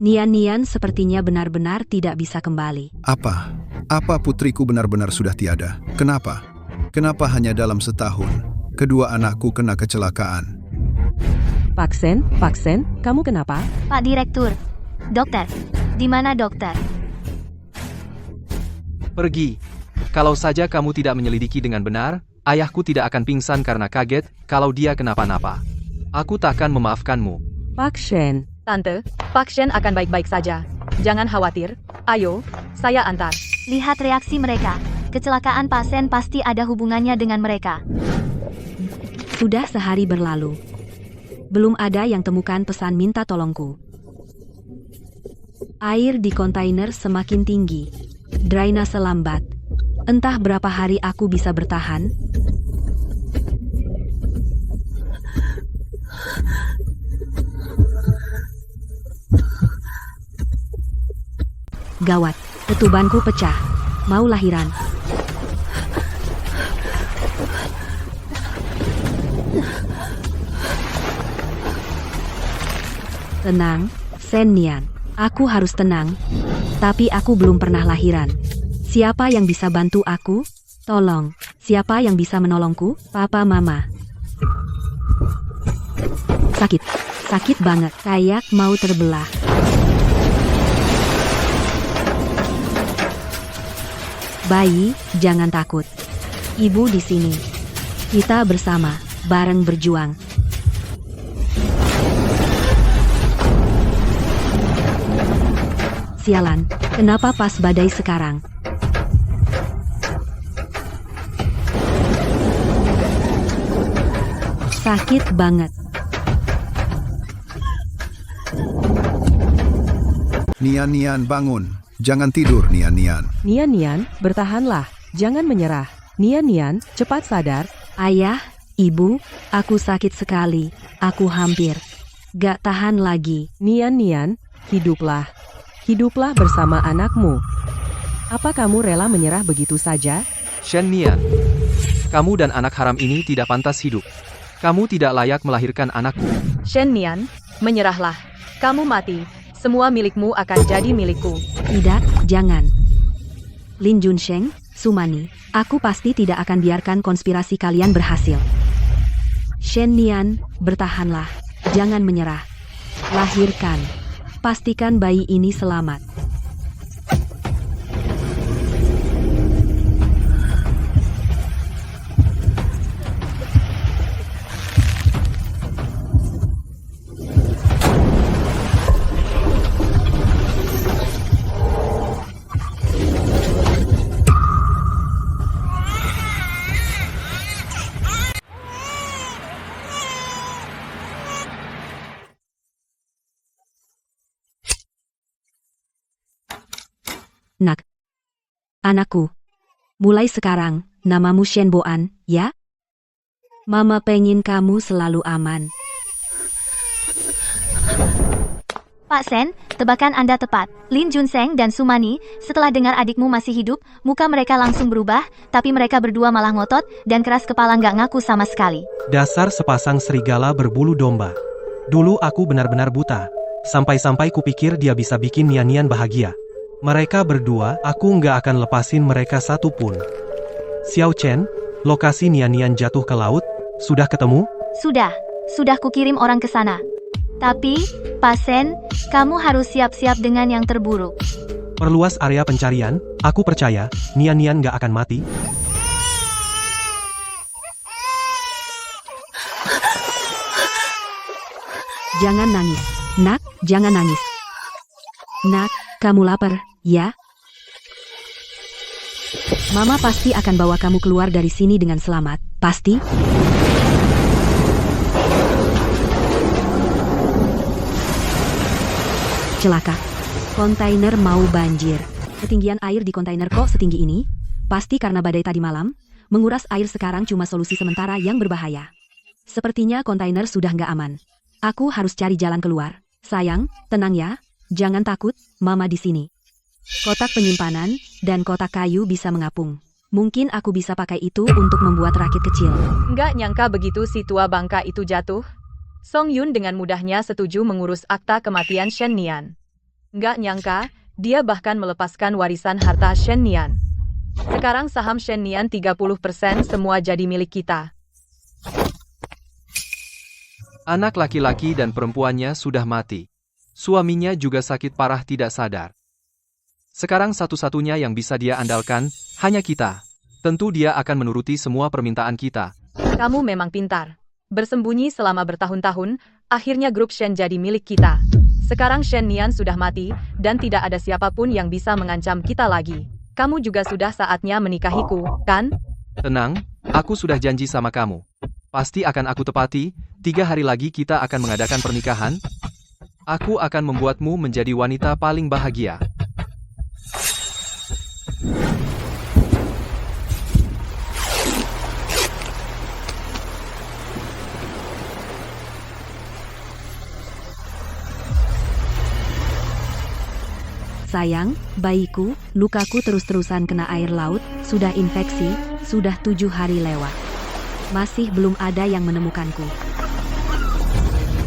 Nian-Nian sepertinya benar-benar tidak bisa kembali. Apa? Apa putriku benar-benar sudah tiada? Kenapa? Kenapa hanya dalam setahun, kedua anakku kena kecelakaan? Pak Sen, kamu kenapa? Pak Direktur. Dokter. Di mana dokter? Pergi. Kalau saja kamu tidak menyelidiki dengan benar, ayahku tidak akan pingsan karena kaget kalau dia kenapa-napa. Aku takkan memaafkanmu. Pak Shen. Tante, Pak Shen akan baik-baik saja. Jangan khawatir. Ayo, saya antar. Lihat reaksi mereka. Kecelakaan Pak Sen pasti ada hubungannya dengan mereka. Sudah sehari berlalu. Belum ada yang temukan pesan minta tolongku. Air di kontainer semakin tinggi. Drainase lambat. Entah berapa hari aku bisa bertahan. Gawat, ketubanku pecah. Mau lahiran. Tenang, Shen Nian. Aku harus tenang. Tapi aku belum pernah lahiran. Siapa yang bisa bantu aku? Tolong, siapa yang bisa menolongku? Papa, Mama. Sakit. Sakit banget. Kayak mau terbelah. Bayi, jangan takut. Ibu di sini. Kita bersama, bareng berjuang. Sialan, kenapa pas badai sekarang? Sakit banget. Nian, bangun. Jangan tidur, Nian. Nian, bertahanlah. Jangan menyerah. Nian, cepat sadar. Ayah, Ibu, aku sakit sekali. Aku hampir gak tahan lagi. Nian, hiduplah. Hiduplah bersama anakmu. Apa kamu rela menyerah begitu saja? Shen Nian, kamu dan anak haram ini tidak pantas hidup. Kamu tidak layak melahirkan anakku. Shen Nian, menyerahlah. Kamu mati. Semua milikmu akan jadi milikku. Tidak, jangan. Lin Junsheng, Sumani, aku pasti tidak akan biarkan konspirasi kalian berhasil. Shen Nian, bertahanlah. Jangan menyerah. Lahirkan. Pastikan bayi ini selamat. Nak. Anakku. Mulai sekarang, namamu Shen Boan, ya? Mama pengen kamu selalu aman. Pak Sen, tebakan Anda tepat. Lin Junsheng dan Sumani, setelah dengar adikmu masih hidup, muka mereka langsung berubah, tapi mereka berdua malah ngotot dan keras kepala nggak ngaku sama sekali. Dasar sepasang serigala berbulu domba. Dulu aku benar-benar buta. Sampai-sampai kupikir dia bisa bikin Nian bahagia. Mereka berdua, aku nggak akan lepasin mereka satu pun. Xiao Chen, lokasi Nian jatuh ke laut, sudah ketemu? Sudah kukirim orang ke sana. Tapi, Pak Sen, kamu harus siap-siap dengan yang terburuk. Perluas area pencarian, aku percaya, Nian nggak akan mati. Jangan nangis. Nak, jangan nangis. Nak, kamu lapar, ya? Mama pasti akan bawa kamu keluar dari sini dengan selamat. Pasti? Celaka. Kontainer mau banjir. Ketinggian air di kontainer kok setinggi ini? Pasti karena badai tadi malam. Menguras air sekarang cuma solusi sementara yang berbahaya. Sepertinya kontainer sudah nggak aman. Aku harus cari jalan keluar. Sayang, tenang ya. Jangan takut, Mama di sini. Kotak penyimpanan dan kotak kayu bisa mengapung. Mungkin aku bisa pakai itu untuk membuat rakit kecil. Nggak nyangka begitu si tua bangka itu jatuh. Song Yun dengan mudahnya setuju mengurus akta kematian Shen Nian. Nggak nyangka, dia bahkan melepaskan warisan harta Shen Nian. Sekarang saham Shen Nian 30% semua jadi milik kita. Anak laki-laki dan perempuannya sudah mati. Suaminya juga sakit parah tidak sadar. Sekarang satu-satunya yang bisa dia andalkan, hanya kita. Tentu dia akan menuruti semua permintaan kita. Kamu memang pintar. Bersembunyi selama bertahun-tahun, akhirnya grup Shen jadi milik kita. Sekarang Shen Nian sudah mati, dan tidak ada siapapun yang bisa mengancam kita lagi. Kamu juga sudah saatnya menikahiku, kan? Tenang, aku sudah janji sama kamu. Pasti akan aku tepati, 3 hari lagi kita akan mengadakan pernikahan. Aku akan membuatmu menjadi wanita paling bahagia. Sayang, bayiku, lukaku terus-terusan kena air laut, sudah infeksi, sudah 7 hari lewat. Masih belum ada yang menemukanku.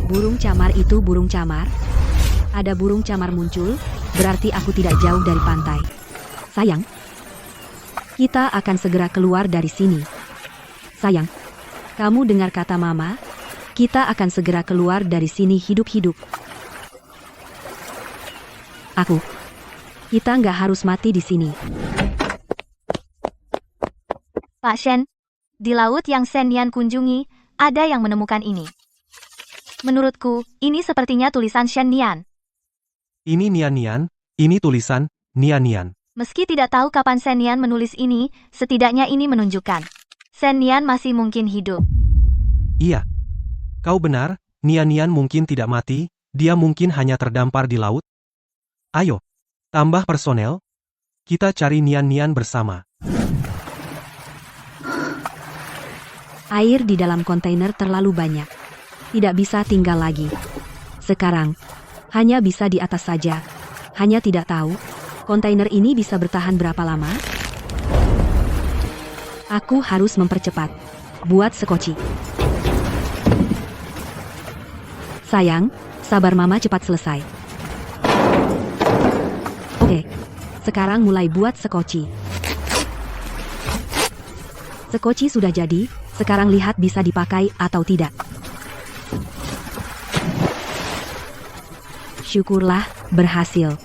Burung camar itu burung camar? Ada burung camar muncul, berarti aku tidak jauh dari pantai. Sayang, kita akan segera keluar dari sini. Sayang, kamu dengar kata mama? Kita akan segera keluar dari sini hidup-hidup. Kita nggak harus mati di sini. Pak Shen, di laut yang Shen Nian kunjungi, ada yang menemukan ini. Menurutku, ini sepertinya tulisan Shen Nian. Ini Nian Nian, ini tulisan Nian Nian. Meski tidak tahu kapan Shen Nian menulis ini, setidaknya ini menunjukkan Shen Nian masih mungkin hidup. Iya. Kau benar, Nian Nian mungkin tidak mati, dia mungkin hanya terdampar di laut. Ayo, tambah personel. Kita cari Nian Nian bersama. Air di dalam kontainer terlalu banyak. Tidak bisa tinggal lagi. Sekarang, hanya bisa di atas saja. Hanya tidak tahu, kontainer ini bisa bertahan berapa lama? Aku harus mempercepat. Buat sekoci. Sayang, sabar mama cepat selesai. Oke, sekarang mulai buat sekoci. Sekoci sudah jadi, sekarang lihat bisa dipakai atau tidak. Syukurlah, berhasil.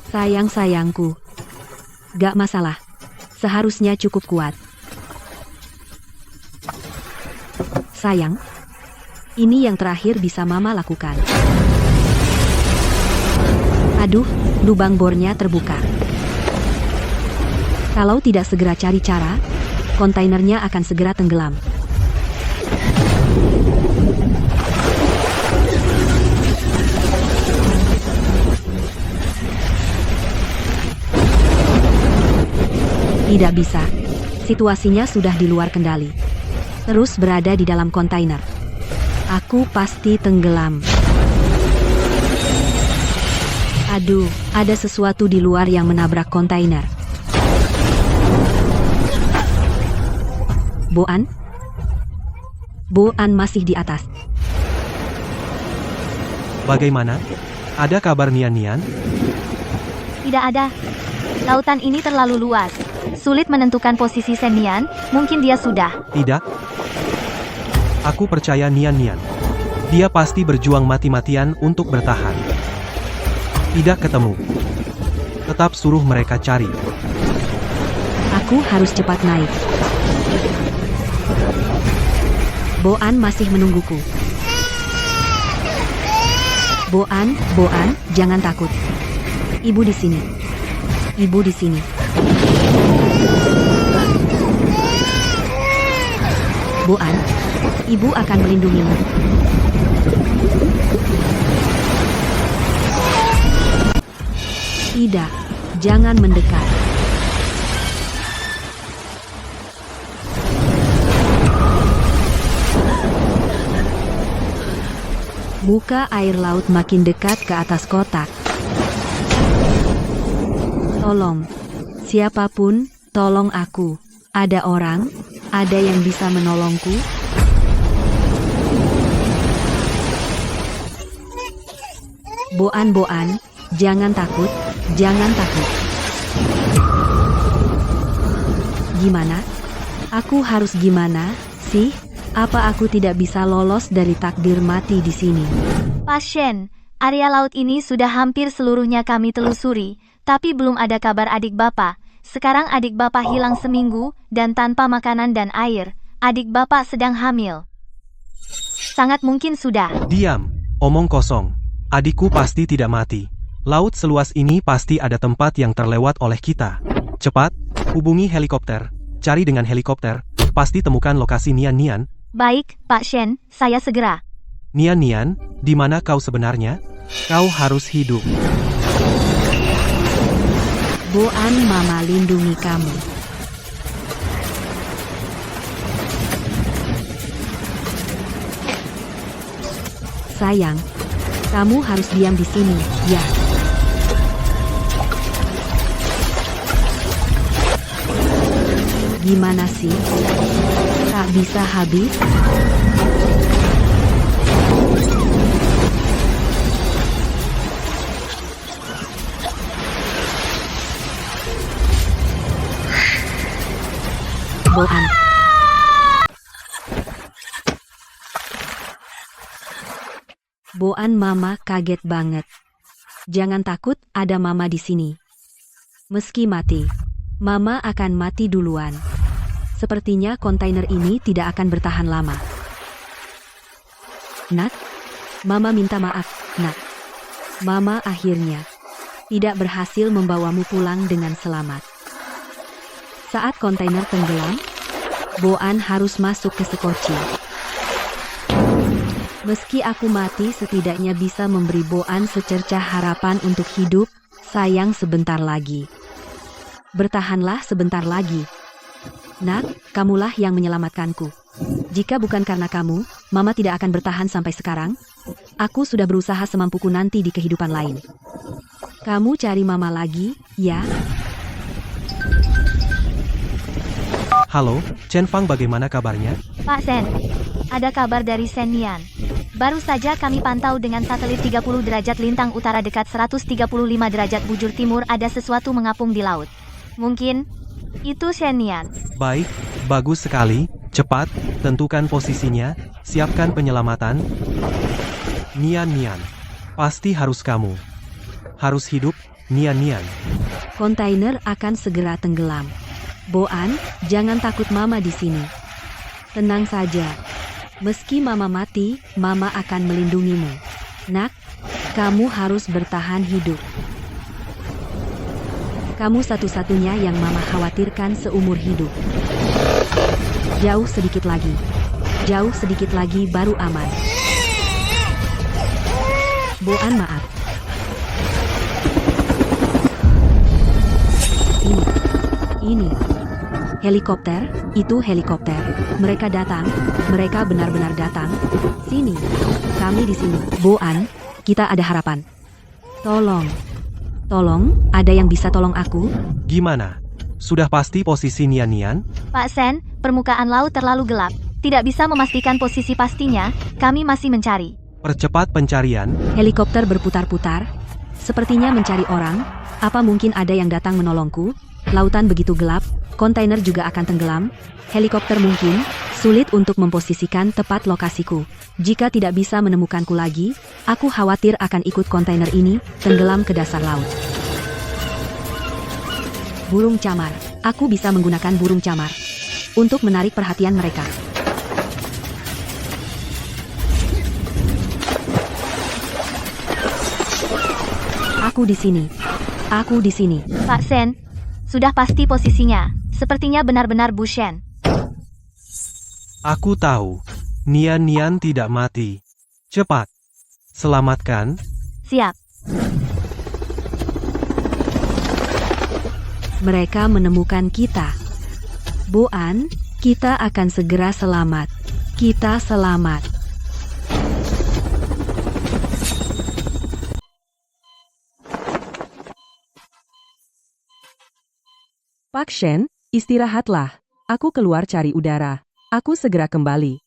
Sayang-sayangku. Gak masalah. Seharusnya cukup kuat. Sayang, ini yang terakhir bisa mama lakukan. Aduh, lubang bornya terbuka. Kalau tidak segera cari cara, kontainernya akan segera tenggelam. Tidak bisa. Situasinya sudah di luar kendali. Terus berada di dalam kontainer. Aku pasti tenggelam. Aduh, ada sesuatu di luar yang menabrak kontainer. Boan? Boan masih di atas. Bagaimana? Ada kabar Nian Nian? Tidak ada. Lautan ini terlalu luas. Sulit menentukan posisi Shen Nian, mungkin dia sudah. Tidak. Aku percaya Nian Nian. Dia pasti berjuang mati-matian untuk bertahan. Tidak ketemu. Tetap suruh mereka cari. Aku harus cepat naik. Boan masih menungguku. Boan, jangan takut. Ibu di sini. Ibu di sini. Boan, ibu akan melindungimu. Tidak, jangan mendekat. Muka air laut makin dekat ke atas kotak. Tolong, siapapun, tolong aku. Ada orang, ada yang bisa menolongku? Boan, jangan takut, jangan takut. Gimana? Aku harus gimana, sih? Apa aku tidak bisa lolos dari takdir mati di sini? Pak Shen, area laut ini sudah hampir seluruhnya kami telusuri, tapi belum ada kabar adik Bapak. Sekarang adik Bapak hilang seminggu, dan tanpa makanan dan air. Adik Bapak sedang hamil. Sangat mungkin sudah. Diam, omong kosong. Adikku pasti tidak mati. Laut seluas ini pasti ada tempat yang terlewat oleh kita. Cepat, hubungi helikopter. Cari dengan helikopter, pasti temukan lokasi Nian Nian. Baik, Pak Shen, saya segera. Nian Nian, di mana kau sebenarnya? Kau harus hidup. Boan, Mama lindungi kamu. Sayang, kamu harus diam di sini, ya. Gimana sih? Tak bisa habis? Boan. Boan, Mama kaget banget. Jangan takut, ada Mama di sini. Meski mati, Mama akan mati duluan. Sepertinya kontainer ini tidak akan bertahan lama. Nak, Mama minta maaf, Nak. Mama akhirnya tidak berhasil membawamu pulang dengan selamat. Saat kontainer tenggelam, Boan harus masuk ke sekoci. Meski aku mati, setidaknya bisa memberi Boan secercah harapan untuk hidup. Sayang, sebentar lagi. Bertahanlah sebentar lagi. Nak, kamulah yang menyelamatkanku. Jika bukan karena kamu, Mama tidak akan bertahan sampai sekarang. Aku sudah berusaha semampuku nanti di kehidupan lain. Kamu cari Mama lagi, ya? Halo, Chen Fang, bagaimana kabarnya? Pak Shen, ada kabar dari Shen Nian. Baru saja kami pantau dengan satelit 30 derajat lintang utara dekat 135 derajat bujur timur, ada sesuatu mengapung di laut. Mungkin itu Shen Nian. Baik, bagus sekali. Cepat, tentukan posisinya, siapkan penyelamatan. Nian Nian, pasti harus kamu. Harus hidup, Nian Nian. Kontainer akan segera tenggelam. Boan, jangan takut, Mama di sini. Tenang saja. Meski Mama mati, Mama akan melindungimu. Nak, kamu harus bertahan hidup. Kamu satu-satunya yang Mama khawatirkan seumur hidup. Jauh sedikit lagi. Jauh sedikit lagi baru aman. Boan, maaf. Ini. Helikopter, itu helikopter. Mereka datang, mereka benar-benar datang. Sini, kami di sini. Boan, kita ada harapan. Tolong, ada yang bisa tolong aku? Gimana? Sudah pasti posisi Nian Nian? Pak Shen, permukaan laut terlalu gelap. Tidak bisa memastikan posisi pastinya, kami masih mencari. Percepat pencarian. Helikopter berputar-putar. Sepertinya mencari orang. Apa mungkin ada yang datang menolongku? Lautan begitu gelap, kontainer juga akan tenggelam. Helikopter mungkin sulit untuk memposisikan tepat lokasiku. Jika tidak bisa menemukanku lagi, aku khawatir akan ikut kontainer ini tenggelam ke dasar laut. Burung camar. Aku bisa menggunakan burung camar untuk menarik perhatian mereka. Aku di sini. Aku di sini. Pak Shen, sudah pasti posisinya. Sepertinya benar-benar Bu Shen. Aku tahu. Nian Nian tidak mati. Cepat. Selamatkan. Siap. Mereka menemukan kita. Boan, kita akan segera selamat. Kita selamat. Pak Shen, istirahatlah. Aku keluar cari udara. Aku segera kembali.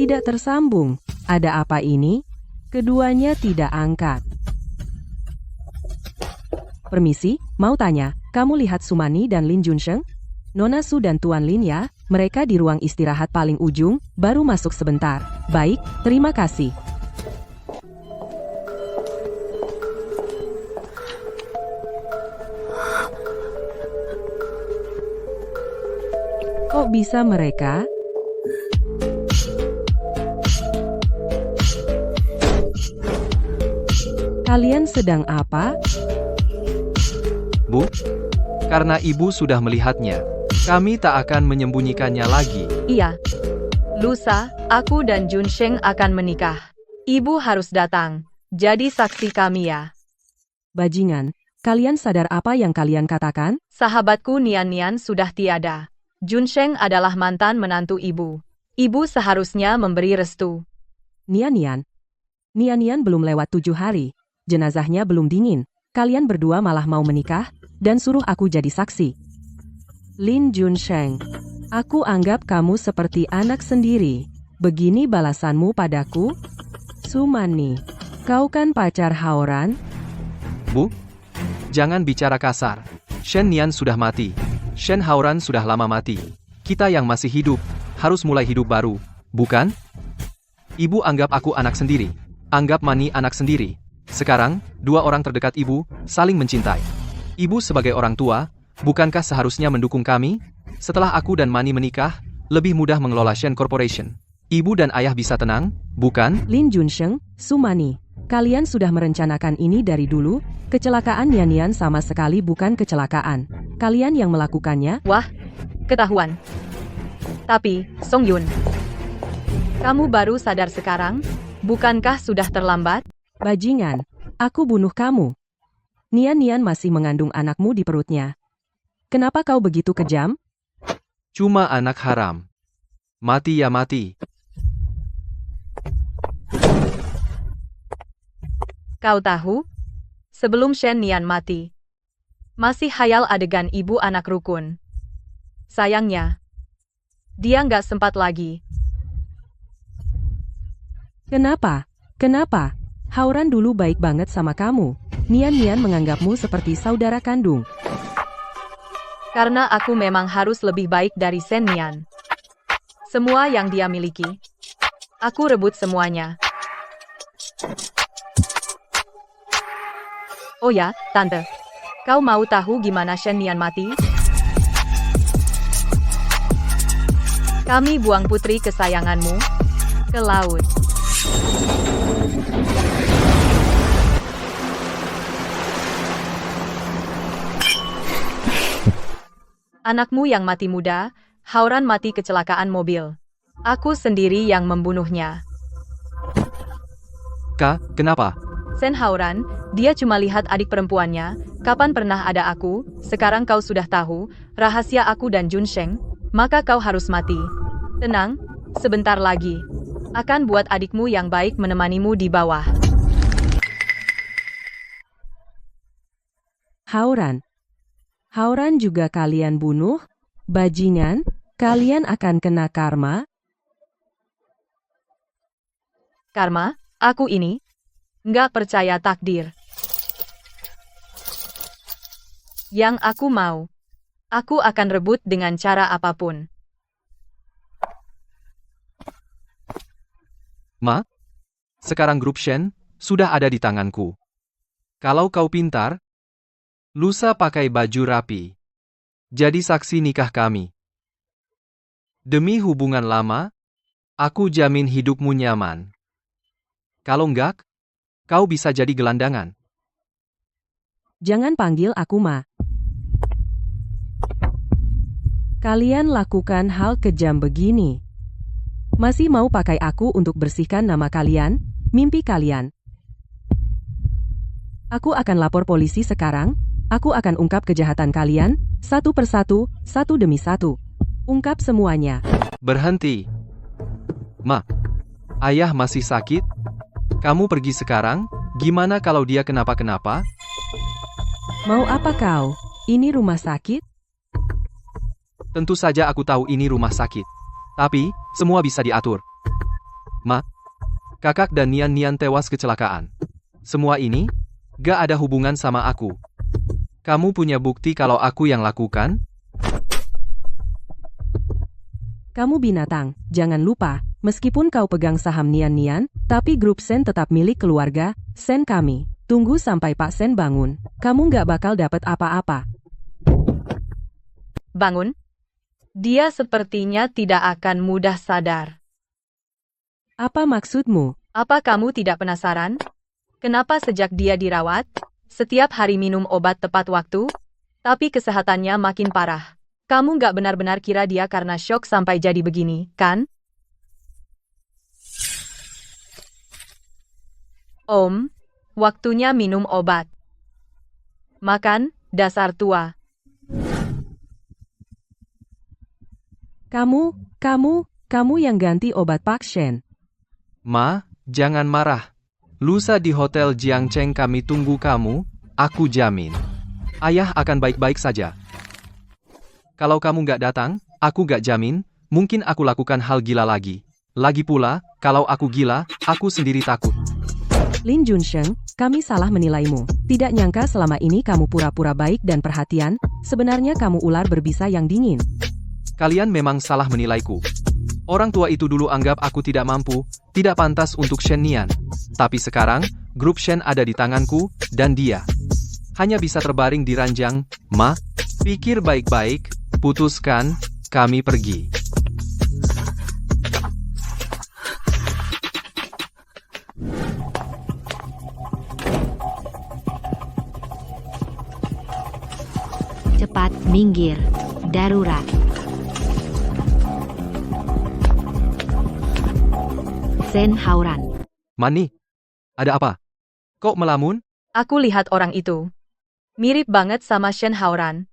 Tidak tersambung. Ada apa ini? Keduanya tidak angkat. Permisi, mau tanya, kamu lihat Sumani dan Lin Junsheng? Nona Su dan Tuan Lin ya, mereka di ruang istirahat paling ujung, baru masuk sebentar. Baik, terima kasih. Kok bisa mereka? Kalian sedang apa? Bu, karena ibu sudah melihatnya, kami tak akan menyembunyikannya lagi. Iya. Lusa, aku dan Junsheng akan menikah. Ibu harus datang. Jadi saksi kami ya. Bajingan, kalian sadar apa yang kalian katakan? Sahabatku Nian Nian sudah tiada. Junsheng adalah mantan menantu ibu. Ibu seharusnya memberi restu. Nian Nian. Nian Nian belum lewat 7 hari. Jenazahnya belum dingin. Kalian berdua malah mau menikah, dan suruh aku jadi saksi. Lin Junsheng, aku anggap kamu seperti anak sendiri. Begini balasanmu padaku? Sumani, kau kan pacar Haoran? Bu, jangan bicara kasar. Shen Nian sudah mati. Shen Haoran sudah lama mati. Kita yang masih hidup, harus mulai hidup baru, bukan? Ibu anggap aku anak sendiri. Anggap Mani anak sendiri. Sekarang, dua orang terdekat ibu, saling mencintai. Ibu sebagai orang tua, bukankah seharusnya mendukung kami? Setelah aku dan Mani menikah, lebih mudah mengelola Shen Corporation. Ibu dan ayah bisa tenang, bukan? Lin Junsheng, Sumani, kalian sudah merencanakan ini dari dulu? Kecelakaan Nian Nian sama sekali bukan kecelakaan. Kalian yang melakukannya? Wah, ketahuan. Tapi, Song Yun, kamu baru sadar sekarang? Bukankah sudah terlambat? Bajingan, aku bunuh kamu. Nian Nian masih mengandung anakmu di perutnya. Kenapa kau begitu kejam? Cuma anak haram. Mati ya mati. Kau tahu? Sebelum Shen Nian mati, masih hayal adegan ibu anak rukun. Sayangnya, dia nggak sempat lagi. Kenapa? Kenapa? Haoran dulu baik banget sama kamu. Nian Nian menganggapmu seperti saudara kandung. Karena aku memang harus lebih baik dari Shen Nian. Semua yang dia miliki, aku rebut semuanya. Oh ya, Tante. Kau mau tahu gimana Shen Nian mati? Kami buang putri kesayanganmu ke laut. Anakmu yang mati muda, Haoran mati kecelakaan mobil. Aku sendiri yang membunuhnya. Kak, kenapa? Sen Haoran, dia cuma lihat adik perempuannya. Kapan pernah ada aku? Sekarang kau sudah tahu rahasia aku dan Junsheng, maka kau harus mati. Tenang, sebentar lagi. Akan buat adikmu yang baik menemanimu di bawah. Haoran. Haoran juga kalian bunuh? Bajingan, kalian akan kena karma? Karma, aku ini nggak percaya takdir. Yang aku mau, aku akan rebut dengan cara apapun. Ma, sekarang grup Shen sudah ada di tanganku. Kalau kau pintar, lusa pakai baju rapi. Jadi saksi nikah kami. Demi hubungan lama, aku jamin hidupmu nyaman. Kalau enggak, kau bisa jadi gelandangan. Jangan panggil aku Ma. Kalian lakukan hal kejam begini. Masih mau pakai aku untuk bersihkan nama kalian, mimpi kalian. Aku akan lapor polisi sekarang. Aku akan ungkap kejahatan kalian, satu persatu, satu demi satu. Ungkap semuanya. Berhenti. Ma, ayah masih sakit? Kamu pergi sekarang? Gimana kalau dia kenapa-kenapa? Mau apa kau? Ini rumah sakit? Tentu saja aku tahu ini rumah sakit. Tapi, semua bisa diatur. Ma, kakak dan Nian tewas kecelakaan. Semua ini gak ada hubungan sama aku. Kamu punya bukti kalau aku yang lakukan? Kamu binatang, jangan lupa, meskipun kau pegang saham Nian, tapi grup Shen tetap milik keluarga Shen kami. Tunggu sampai Pak Shen bangun, kamu nggak bakal dapat apa-apa. Bangun? Dia sepertinya tidak akan mudah sadar. Apa maksudmu? Apa kamu tidak penasaran? Kenapa sejak dia dirawat, setiap hari minum obat tepat waktu, tapi kesehatannya makin parah? Kamu nggak benar-benar kira dia karena syok sampai jadi begini, kan? Om, waktunya minum obat. Makan, dasar tua. Kamu yang ganti obat Pak Shen. Ma, jangan marah. Lusa di Hotel Jiangcheng kami tunggu kamu, aku jamin. Ayah akan baik-baik saja. Kalau kamu nggak datang, aku nggak jamin, mungkin aku lakukan hal gila lagi. Lagi pula, kalau aku gila, aku sendiri takut. Lin Junsheng, kami salah menilaimu. Tidak nyangka selama ini kamu pura-pura baik dan perhatian, sebenarnya kamu ular berbisa yang dingin. Kalian memang salah menilaiku. Orang tua itu dulu anggap aku tidak mampu, tidak pantas untuk Shen Nian. Tapi sekarang, grup Shen ada di tanganku, dan dia hanya bisa terbaring di ranjang. Ma, pikir baik-baik, putuskan, kami pergi. Cepat minggir. Darurat. Shen Haoran. Mani, ada apa? Kok melamun? Aku lihat orang itu. Mirip banget sama Shen Haoran.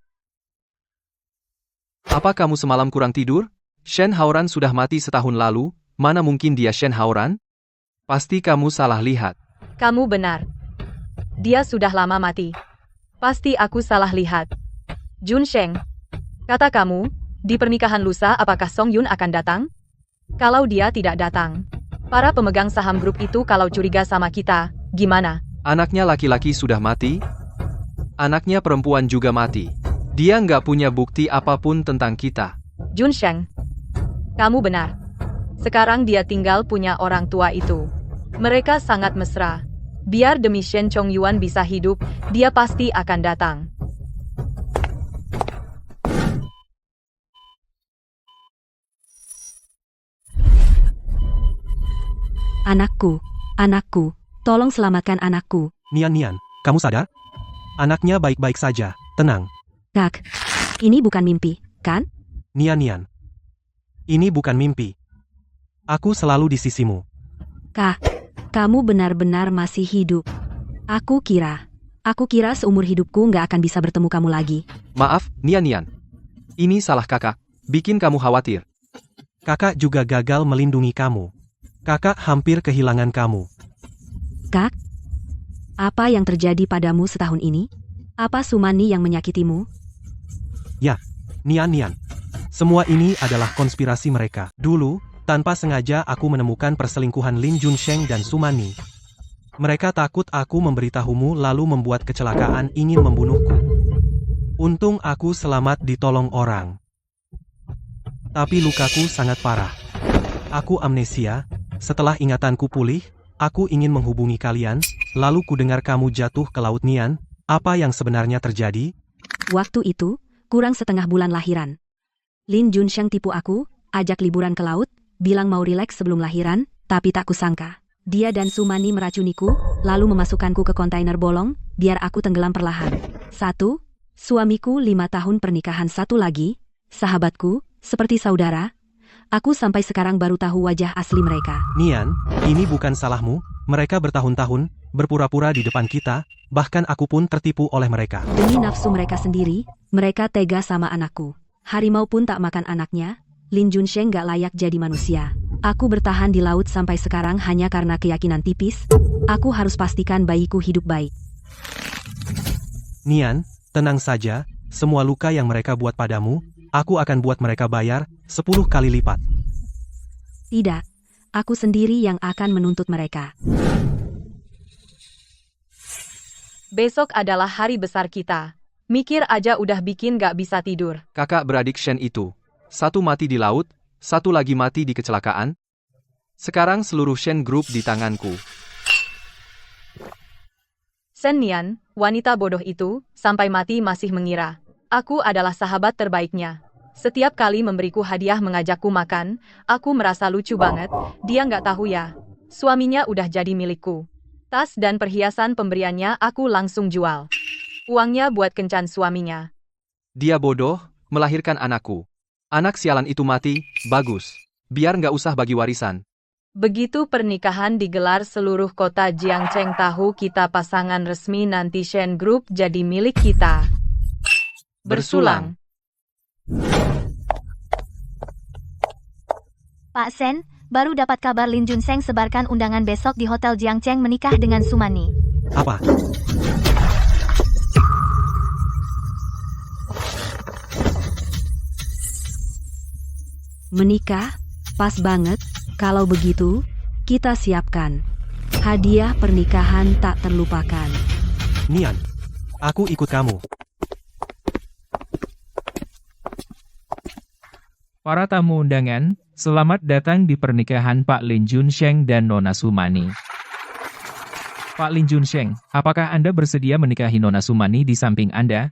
Apa kamu semalam kurang tidur? Shen Haoran sudah mati setahun lalu, mana mungkin dia Shen Haoran? Pasti kamu salah lihat. Kamu benar. Dia sudah lama mati. Pasti aku salah lihat. Junsheng, kata kamu, di pernikahan lusa apakah Song Yun akan datang? Kalau dia tidak datang, para pemegang saham grup itu kalau curiga sama kita, gimana? Anaknya laki-laki sudah mati, anaknya perempuan juga mati. Dia nggak punya bukti apapun tentang kita. Junsheng, kamu benar. Sekarang dia tinggal punya orang tua itu. Mereka sangat mesra. Biar demi Shen Chongyuan bisa hidup, dia pasti akan datang. Anakku, tolong selamatkan anakku. Nian, kamu sadar? Anaknya baik-baik saja, tenang. Kak, ini bukan mimpi, kan? Nian, ini bukan mimpi. Aku selalu di sisimu. Kak, kamu benar-benar masih hidup. Aku kira seumur hidupku nggak akan bisa bertemu kamu lagi. Maaf, Nian. Ini salah kakak, bikin kamu khawatir. Kakak juga gagal melindungi kamu. Kakak hampir kehilangan kamu. Kak, apa yang terjadi padamu setahun ini? Apa Sumani yang menyakitimu? Ya, Nian. Semua ini adalah konspirasi mereka. Dulu, tanpa sengaja aku menemukan perselingkuhan Lin Junsheng dan Sumani. Mereka takut aku memberitahumu lalu membuat kecelakaan ingin membunuhku. Untung aku selamat ditolong orang. Tapi lukaku sangat parah. Aku amnesia. Setelah ingatanku pulih, aku ingin menghubungi kalian, lalu ku dengar kamu jatuh ke laut Nian. Apa yang sebenarnya terjadi? Waktu itu, kurang setengah bulan lahiran. Lin Junsheng tipu aku, ajak liburan ke laut, bilang mau rileks sebelum lahiran, tapi tak kusangka. Dia dan Sumani meracuniku, lalu memasukkanku ke kontainer bolong, biar aku tenggelam perlahan. 1. Suamiku 5 tahun pernikahan, 1 lagi, sahabatku, seperti saudara. Aku sampai sekarang baru tahu wajah asli mereka. Nian, ini bukan salahmu. Mereka bertahun-tahun, berpura-pura di depan kita, bahkan aku pun tertipu oleh mereka. Demi nafsu mereka sendiri, mereka tega sama anakku. Harimau pun tak makan anaknya. Lin Junsheng gak layak jadi manusia. Aku bertahan di laut sampai sekarang hanya karena keyakinan tipis. Aku harus pastikan bayiku hidup baik. Nian, tenang saja. Semua luka yang mereka buat padamu, aku akan buat mereka bayar 10 kali lipat. Tidak, aku sendiri yang akan menuntut mereka. Besok adalah hari besar kita. Mikir aja udah bikin gak bisa tidur. Kakak beradik Shen itu. Satu mati di laut, satu lagi mati di kecelakaan. Sekarang seluruh Shen Group di tanganku. Shen Nian, wanita bodoh itu, sampai mati masih mengira aku adalah sahabat terbaiknya. Setiap kali memberiku hadiah mengajakku makan, aku merasa lucu banget. Dia nggak tahu ya. Suaminya udah jadi milikku. Tas dan perhiasan pemberiannya aku langsung jual. Uangnya buat kencan suaminya. Dia bodoh, melahirkan anakku. Anak sialan itu mati, bagus. Biar nggak usah bagi warisan. Begitu pernikahan digelar seluruh kota Jiangcheng tahu kita pasangan resmi nanti Shen Group jadi milik kita. Bersulang. Pak Shen, baru dapat kabar Lin Junsheng sebarkan undangan besok di Hotel Jiangcheng menikah dengan Sumani. Apa? Menikah? Pas banget. Kalau begitu, kita siapkan. Hadiah pernikahan tak terlupakan. Nian, aku ikut kamu. Para tamu undangan, selamat datang di pernikahan Pak Lin Junsheng dan Nona Sumani. Pak Lin Junsheng, apakah Anda bersedia menikahi Nona Sumani di samping Anda?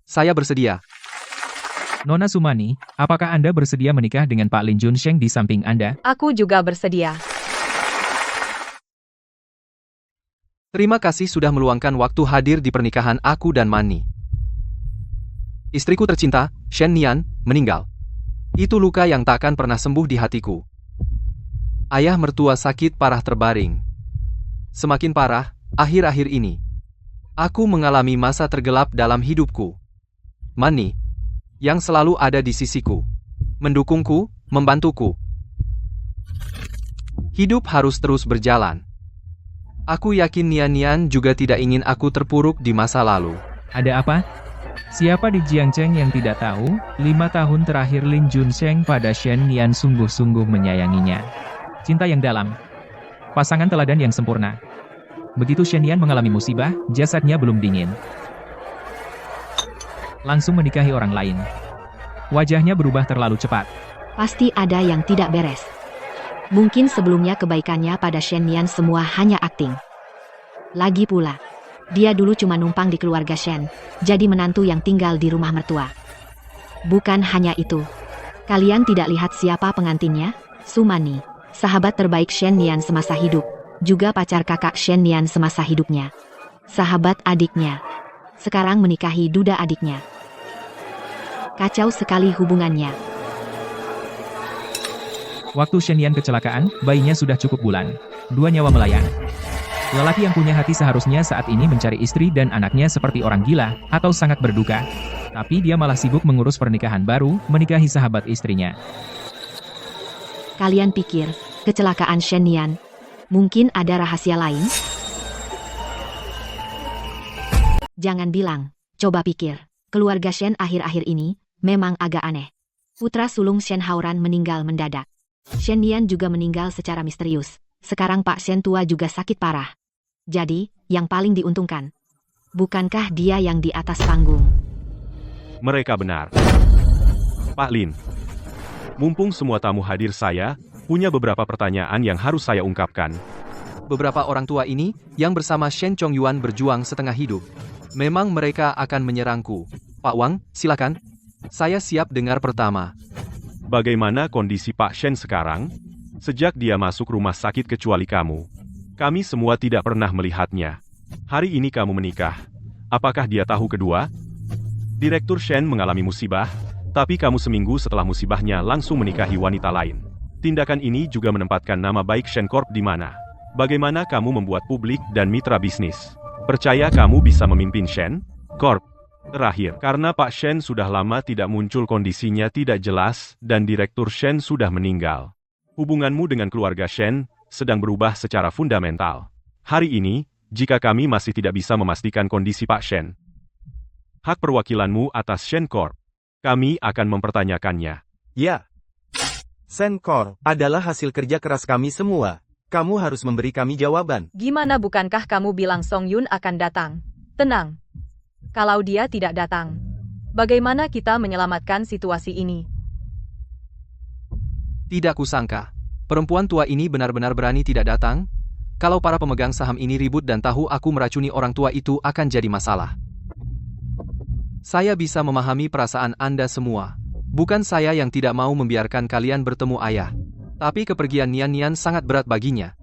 Saya bersedia. Nona Sumani, apakah Anda bersedia menikah dengan Pak Lin Junsheng di samping Anda? Aku juga bersedia. Terima kasih sudah meluangkan waktu hadir di pernikahan aku dan Mani. Istriku tercinta, Shen Nian, meninggal. Itu luka yang takkan pernah sembuh di hatiku. Ayah mertua sakit parah terbaring. Semakin parah, akhir-akhir ini. Aku mengalami masa tergelap dalam hidupku. Mani, yang selalu ada di sisiku. Mendukungku, membantuku. Hidup harus terus berjalan. Aku yakin Nian juga tidak ingin aku terpuruk di masa lalu. Ada apa? Siapa di Jiangcheng yang tidak tahu, 5 tahun terakhir Lin Junsheng pada Shen Nian sungguh-sungguh menyayanginya. Cinta yang dalam. Pasangan teladan yang sempurna. Begitu Shen Nian mengalami musibah, jasadnya belum dingin. Langsung menikahi orang lain. Wajahnya berubah terlalu cepat. Pasti ada yang tidak beres. Mungkin sebelumnya kebaikannya pada Shen Nian semua hanya akting. Lagi pula, dia dulu cuma numpang di keluarga Shen, jadi menantu yang tinggal di rumah mertua. Bukan hanya itu. Kalian tidak lihat siapa pengantinnya? Sumani, sahabat terbaik Shen Nian semasa hidup, juga pacar kakak Shen Nian semasa hidupnya. Sahabat adiknya. Sekarang menikahi duda adiknya. Kacau sekali hubungannya. Waktu Shen Nian kecelakaan, bayinya sudah cukup bulan. 2 nyawa melayang. Lelaki yang punya hati seharusnya saat ini mencari istri dan anaknya seperti orang gila, atau sangat berduka. Tapi dia malah sibuk mengurus pernikahan baru, menikahi sahabat istrinya. Kalian pikir, kecelakaan Shen Nian, mungkin ada rahasia lain? Jangan bilang, coba pikir, keluarga Shen akhir-akhir ini, memang agak aneh. Putra sulung Shen Haoran meninggal mendadak. Shen Nian juga meninggal secara misterius. Sekarang Pak Shen tua juga sakit parah. Jadi, yang paling diuntungkan, bukankah dia yang di atas panggung? Mereka benar. Pak Lin, mumpung semua tamu hadir saya, punya beberapa pertanyaan yang harus saya ungkapkan. Beberapa orang tua ini, yang bersama Shen Chongyuan berjuang setengah hidup. Memang mereka akan menyerangku. Pak Wang, silakan. Saya siap dengar pertama. Bagaimana kondisi Pak Shen sekarang? Sejak dia masuk rumah sakit kecuali kamu. Kami semua tidak pernah melihatnya. Hari ini kamu menikah. Apakah dia tahu kedua? Direktur Shen mengalami musibah, tapi kamu seminggu setelah musibahnya langsung menikahi wanita lain. Tindakan ini juga menempatkan nama baik Shen Corp di mana? Bagaimana kamu membuat publik dan mitra bisnis? Percaya kamu bisa memimpin Shen Corp? Terakhir, karena Pak Shen sudah lama tidak muncul, kondisinya tidak jelas, dan Direktur Shen sudah meninggal. Hubunganmu dengan keluarga Shen sedang berubah secara fundamental. Hari ini, jika kami masih tidak bisa memastikan kondisi Pak Shen, hak perwakilanmu atas Shen Corp, kami akan mempertanyakannya. Ya. Senkor, adalah hasil kerja keras kami semua. Kamu harus memberi kami jawaban. Gimana bukankah kamu bilang Song Yun akan datang? Tenang. Kalau dia tidak datang, bagaimana kita menyelamatkan situasi ini? Tidak kusangka. Perempuan tua ini benar-benar berani tidak datang. Kalau para pemegang saham ini ribut dan tahu aku meracuni orang tua itu akan jadi masalah. Saya bisa memahami perasaan Anda semua. Bukan saya yang tidak mau membiarkan kalian bertemu ayah. Tapi kepergian Nian sangat berat baginya.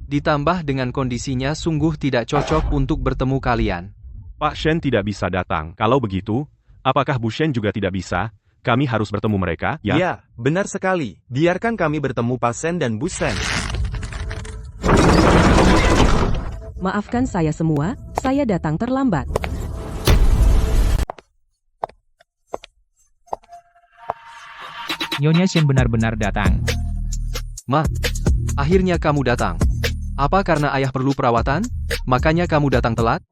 Ditambah dengan kondisinya sungguh tidak cocok untuk bertemu kalian. Pak Shen tidak bisa datang. Kalau begitu, apakah Bu Shen juga tidak bisa? Kami harus bertemu mereka, ya? Ya, benar sekali. Biarkan kami bertemu Pak Shen dan Bu Shen. Maafkan saya semua, saya datang terlambat. Nyonya Shen benar-benar datang. Ma, akhirnya kamu datang. Apa karena ayah perlu perawatan? Makanya kamu datang telat?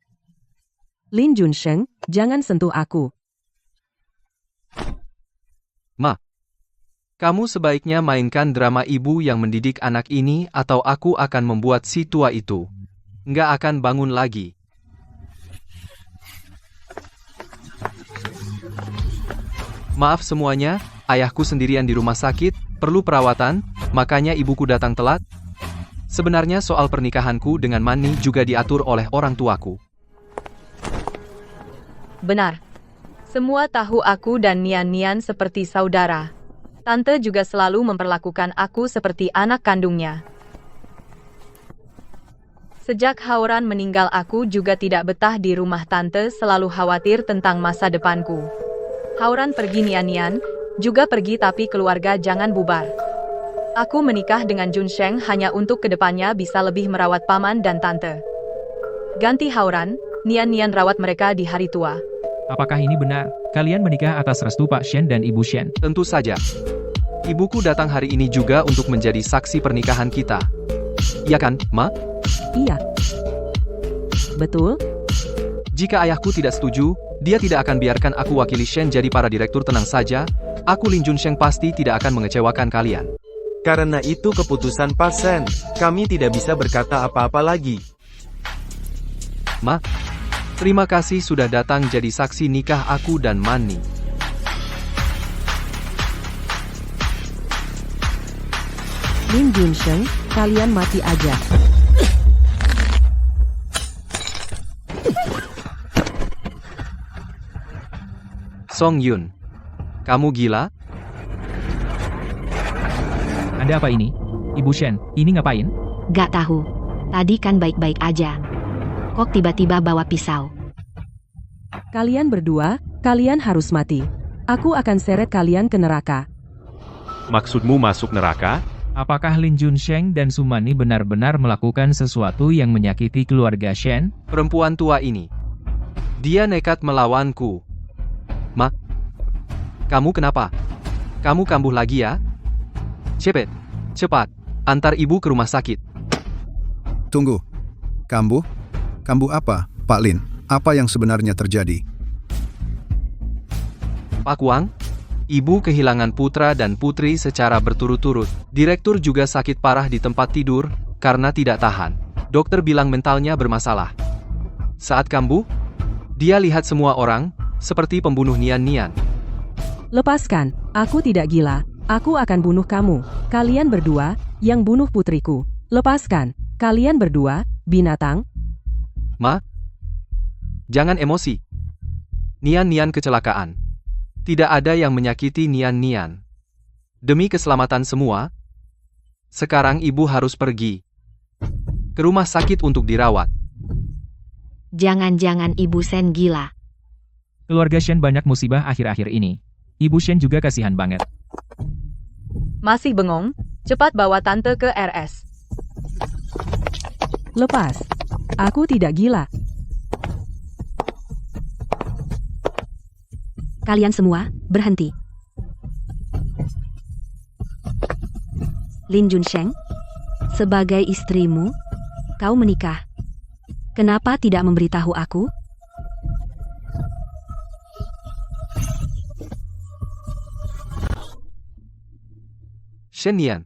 Lin Junsheng, jangan sentuh aku. Ma, kamu sebaiknya mainkan drama ibu yang mendidik anak ini atau aku akan membuat si tua itu nggak akan bangun lagi. Maaf semuanya, ayahku sendirian di rumah sakit, perlu perawatan, makanya ibuku datang telat. Sebenarnya soal pernikahanku dengan Manny juga diatur oleh orang tuaku. Benar. Semua tahu aku dan Nian seperti saudara. Tante juga selalu memperlakukan aku seperti anak kandungnya. Sejak Hauran meninggal aku juga tidak betah di rumah tante, selalu khawatir tentang masa depanku. Hauran pergi, Nian juga pergi, tapi keluarga jangan bubar. Aku menikah dengan Junsheng hanya untuk kedepannya bisa lebih merawat paman dan tante. Ganti Hauran, Nian rawat mereka di hari tua. Apakah ini benar? Kalian menikah atas restu Pak Shen dan Ibu Shen? Tentu saja. Ibuku datang hari ini juga untuk menjadi saksi pernikahan kita. Iya kan, Ma? Iya. Betul? Jika ayahku tidak setuju, dia tidak akan biarkan aku wakili Shen jadi para direktur. Tenang saja, aku Lin Junsheng pasti tidak akan mengecewakan kalian. Karena itu keputusan Pak Shen. Kami tidak bisa berkata apa-apa lagi. Ma, terima kasih sudah datang jadi saksi nikah aku dan Manny. Lin Junsheng, kalian mati aja. Song Yun, kamu gila? Anda apa ini? Ibu Shen, ini ngapain? Gak tahu. Tadi kan baik-baik aja. Kok tiba-tiba bawa pisau? Kalian berdua, kalian harus mati. Aku akan seret kalian ke neraka. Maksudmu masuk neraka? Apakah Lin Junsheng dan Sumani benar-benar melakukan sesuatu yang menyakiti keluarga Shen? Perempuan tua ini. Dia nekat melawanku. Ma, kamu kenapa? Kamu kambuh lagi ya? Cepat, antar ibu ke rumah sakit. Tunggu. Kambuh? Kambuh apa, Pak Lin? Apa yang sebenarnya terjadi? Pak Wang, ibu kehilangan putra dan putri secara berturut-turut. Direktur juga sakit parah di tempat tidur, karena tidak tahan. Dokter bilang mentalnya bermasalah. Saat kambuh, dia lihat semua orang, seperti pembunuh Nian. Lepaskan, aku tidak gila. Aku akan bunuh kamu. Kalian berdua, yang bunuh putriku. Lepaskan, kalian berdua, binatang. Ma, jangan emosi. Nian kecelakaan. Tidak ada yang menyakiti Nian. Demi keselamatan semua, sekarang ibu harus pergi ke rumah sakit untuk dirawat. Jangan-jangan Ibu Shen gila. Keluarga Shen banyak musibah akhir-akhir ini. Ibu Shen juga kasihan banget. Masih bengong? Cepat bawa tante ke RS. Lepas. Aku tidak gila. Kalian semua, berhenti. Lin Junsheng, sebagai istrimu, kau menikah. Kenapa tidak memberitahu aku? Shen Nian.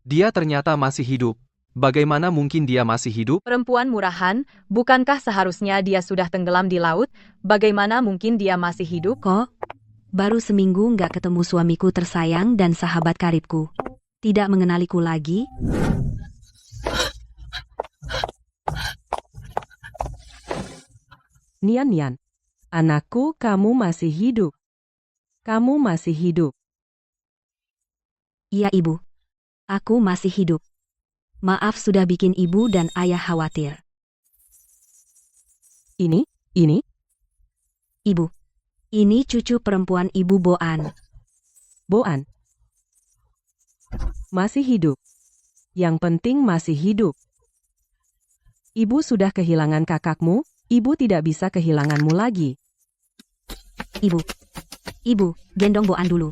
Dia ternyata masih hidup. Bagaimana mungkin dia masih hidup? Perempuan murahan, bukankah seharusnya dia sudah tenggelam di laut? Bagaimana mungkin dia masih hidup? Kok? Baru seminggu nggak ketemu suamiku tersayang dan sahabat karibku. Tidak mengenaliku lagi? Nian, anakku, kamu masih hidup. Kamu masih hidup. Iya, Ibu. Aku masih hidup. Maaf sudah bikin ibu dan ayah khawatir. Ini? Ibu. Ini cucu perempuan Ibu Boan. Boan. Masih hidup. Yang penting masih hidup. Ibu sudah kehilangan kakakmu, ibu tidak bisa kehilanganmu lagi. Ibu, gendong Boan dulu.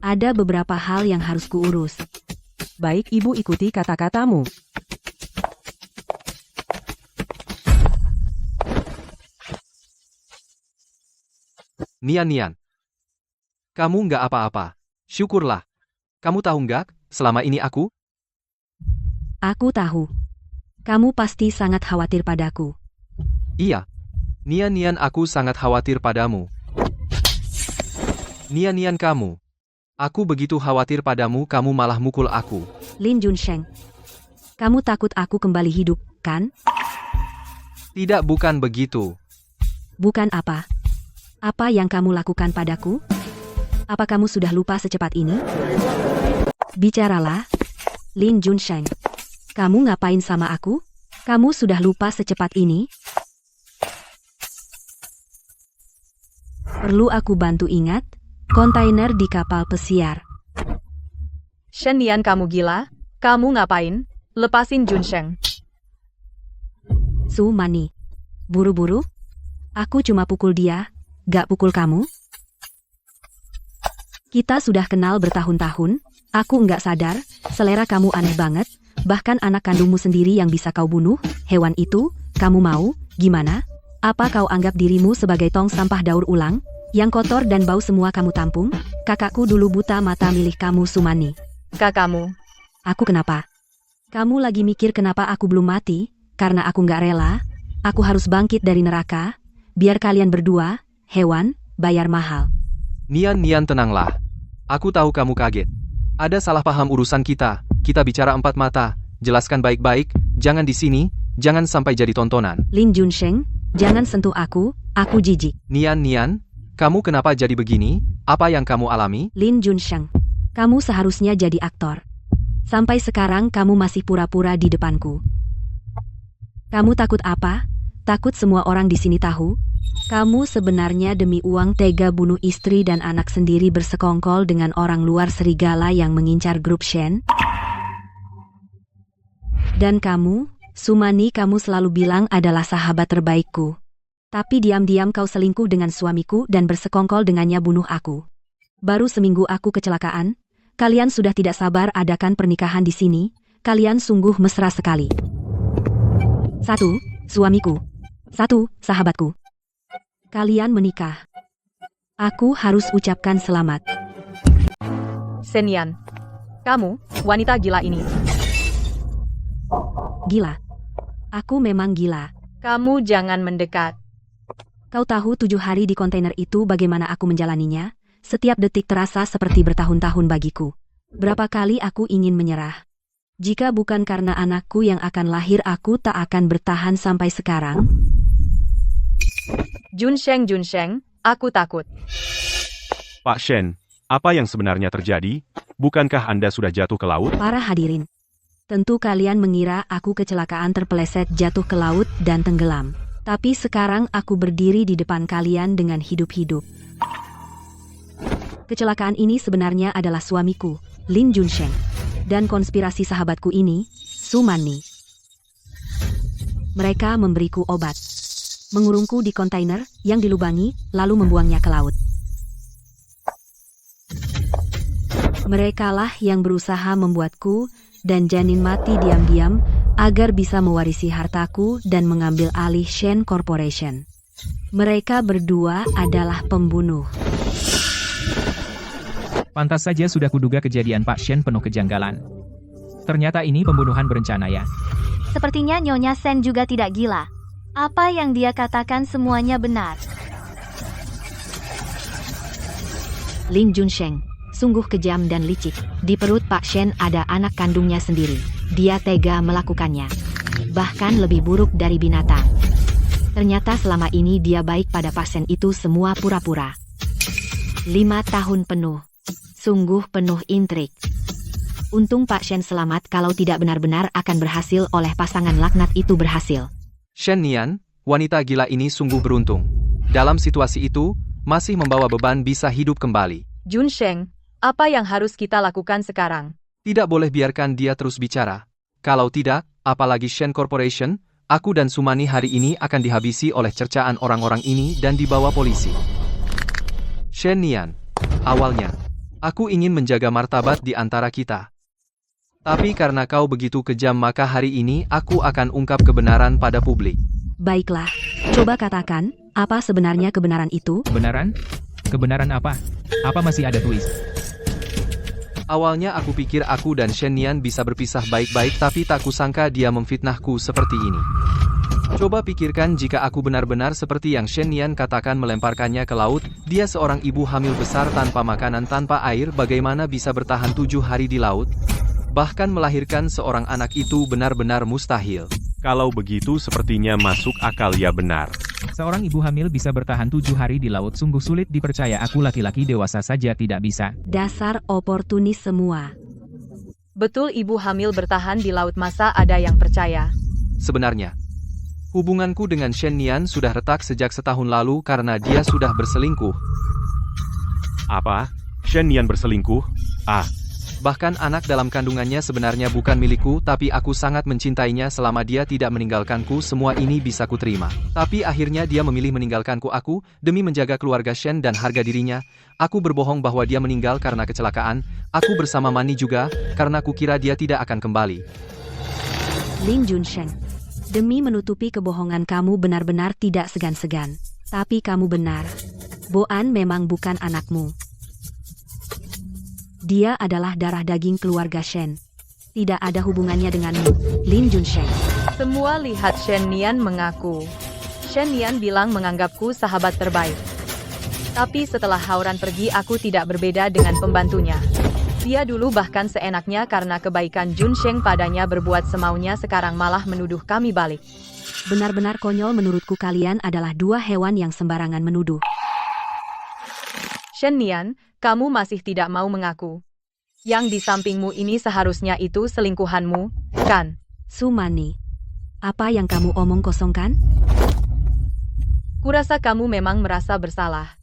Ada beberapa hal yang harus kuurus. Baik, ibu ikuti kata-katamu. Nian. Kamu nggak apa-apa. Syukurlah. Kamu tahu nggak, selama ini aku? Aku tahu. Kamu pasti sangat khawatir padaku. Iya. Nian, aku sangat khawatir padamu. Nian, kamu. Aku begitu khawatir padamu, kamu malah mukul aku. Lin Junsheng. Kamu takut aku kembali hidup, kan? Tidak, bukan begitu. Bukan apa? Apa yang kamu lakukan padaku? Apa kamu sudah lupa secepat ini? Bicaralah. Lin Junsheng. Kamu ngapain sama aku? Kamu sudah lupa secepat ini? Perlu aku bantu ingat? Kontainer di kapal pesiar. Shen Nian, kamu gila? Kamu ngapain? Lepasin Junsheng. Su Mani. Buru-buru? Aku cuma pukul dia, gak pukul kamu? Kita sudah kenal bertahun-tahun, aku nggak sadar, selera kamu aneh banget, bahkan anak kandungmu sendiri yang bisa kau bunuh, hewan itu, kamu mau, gimana? Apa kau anggap dirimu sebagai tong sampah daur ulang? Yang kotor dan bau semua kamu tampung? Kakakku dulu buta mata milih kamu, Sumani. Kakakmu. Aku kenapa? Kamu lagi mikir kenapa aku belum mati? Karena aku nggak rela, aku harus bangkit dari neraka, biar kalian berdua, hewan, bayar mahal. Nian, tenanglah. Aku tahu kamu kaget. Ada salah paham urusan kita bicara empat mata, jelaskan baik-baik, jangan di sini, jangan sampai jadi tontonan. Lin Junsheng, jangan sentuh aku jijik. Nian, kamu kenapa jadi begini? Apa yang kamu alami? Lin Junsheng, kamu seharusnya jadi aktor. Sampai sekarang kamu masih pura-pura di depanku. Kamu takut apa? Takut semua orang di sini tahu? Kamu sebenarnya demi uang tega bunuh istri dan anak sendiri bersekongkol dengan orang luar serigala yang mengincar grup Shen? Dan kamu, Sumani, kamu selalu bilang adalah sahabat terbaikku. Tapi diam-diam kau selingkuh dengan suamiku dan bersekongkol dengannya bunuh aku. Baru seminggu aku kecelakaan, kalian sudah tidak sabar adakan pernikahan di sini, kalian sungguh mesra sekali. 1. Suamiku. 1. Sahabatku. Kalian menikah. Aku harus ucapkan selamat. Shen Nian. Kamu, wanita gila ini. Gila. Aku memang gila. Kamu jangan mendekat. Kau tahu 7 hari di kontainer itu bagaimana aku menjalaninya? Setiap detik terasa seperti bertahun-tahun bagiku. Berapa kali aku ingin menyerah. Jika bukan karena anakku yang akan lahir, aku tak akan bertahan sampai sekarang. Junsheng, aku takut. Pak Shen, apa yang sebenarnya terjadi? Bukankah Anda sudah jatuh ke laut? Para hadirin, tentu kalian mengira aku kecelakaan terpeleset jatuh ke laut dan tenggelam. Tapi sekarang aku berdiri di depan kalian dengan hidup-hidup. Kecelakaan ini sebenarnya adalah suamiku, Lin Junsheng, dan konspirasi sahabatku ini, Sumani. Mereka memberiku obat, mengurungku di kontainer yang dilubangi, lalu membuangnya ke laut. Merekalah yang berusaha membuatku dan janin mati diam-diam agar bisa mewarisi hartaku dan mengambil alih Shen Corporation. Mereka berdua adalah pembunuh. Pantas saja sudah kuduga kejadian Pak Shen penuh kejanggalan. Ternyata ini pembunuhan berencana ya. Sepertinya Nyonya Shen juga tidak gila. Apa yang dia katakan semuanya benar. Lin Junsheng, sungguh kejam dan licik. Di perut Pak Shen ada anak kandungnya sendiri. Dia tega melakukannya. Bahkan lebih buruk dari binatang. Ternyata selama ini dia baik pada Pak Shen itu semua pura-pura. 5 tahun penuh. Sungguh penuh intrik. Untung Pak Shen selamat kalau tidak benar-benar akan berhasil oleh pasangan laknat itu berhasil. Shen Nian, wanita gila ini sungguh beruntung. Dalam situasi itu, masih membawa beban bisa hidup kembali. Junsheng, apa yang harus kita lakukan sekarang? Tidak boleh biarkan dia terus bicara. Kalau tidak, apalagi Shen Corporation, aku dan Sumani hari ini akan dihabisi oleh cercaan orang-orang ini dan dibawa polisi. Shen Nian, awalnya, aku ingin menjaga martabat di antara kita. Tapi karena kau begitu kejam maka hari ini aku akan ungkap kebenaran pada publik. Baiklah, coba katakan, apa sebenarnya kebenaran itu? Kebenaran? Kebenaran apa? Apa masih ada twist? Awalnya aku pikir aku dan Shen Nian bisa berpisah baik-baik tapi tak kusangka dia memfitnahku seperti ini. Coba pikirkan jika aku benar-benar seperti yang Shen Nian katakan melemparkannya ke laut, dia seorang ibu hamil besar tanpa makanan tanpa air bagaimana bisa bertahan 7 hari di laut? Bahkan melahirkan seorang anak itu benar-benar mustahil. Kalau begitu sepertinya masuk akal ya benar. Seorang ibu hamil bisa bertahan 7 hari di laut sungguh sulit dipercaya aku laki-laki dewasa saja tidak bisa. Dasar oportunis semua. Betul ibu hamil bertahan di laut masa ada yang percaya. Sebenarnya, hubunganku dengan Shen Nian sudah retak sejak setahun lalu karena dia sudah berselingkuh. Apa? Shen Nian berselingkuh? Bahkan anak dalam kandungannya sebenarnya bukan milikku tapi aku sangat mencintainya selama dia tidak meninggalkanku semua ini bisa kuterima. Tapi akhirnya dia memilih meninggalkanku aku, demi menjaga keluarga Shen dan harga dirinya. Aku berbohong bahwa dia meninggal karena kecelakaan, aku bersama Mani juga, karena kukira dia tidak akan kembali. Lin Junsheng, demi menutupi kebohongan kamu benar-benar tidak segan-segan. Tapi kamu benar. Boan memang bukan anakmu. Dia adalah darah daging keluarga Shen. Tidak ada hubungannya denganmu, Lin Junsheng. Semua lihat Shen Nian mengaku. Shen Nian bilang menganggapku sahabat terbaik. Tapi setelah Hauran pergi aku tidak berbeda dengan pembantunya. Dia dulu bahkan seenaknya karena kebaikan Junsheng padanya berbuat semaunya sekarang malah menuduh kami balik. Benar-benar konyol menurutku kalian adalah 2 hewan yang sembarangan menuduh. Shen Nian, kamu masih tidak mau mengaku. Yang di sampingmu ini seharusnya itu selingkuhanmu, kan? Sumani, apa yang kamu omong kosong kan? Kurasa kamu memang merasa bersalah.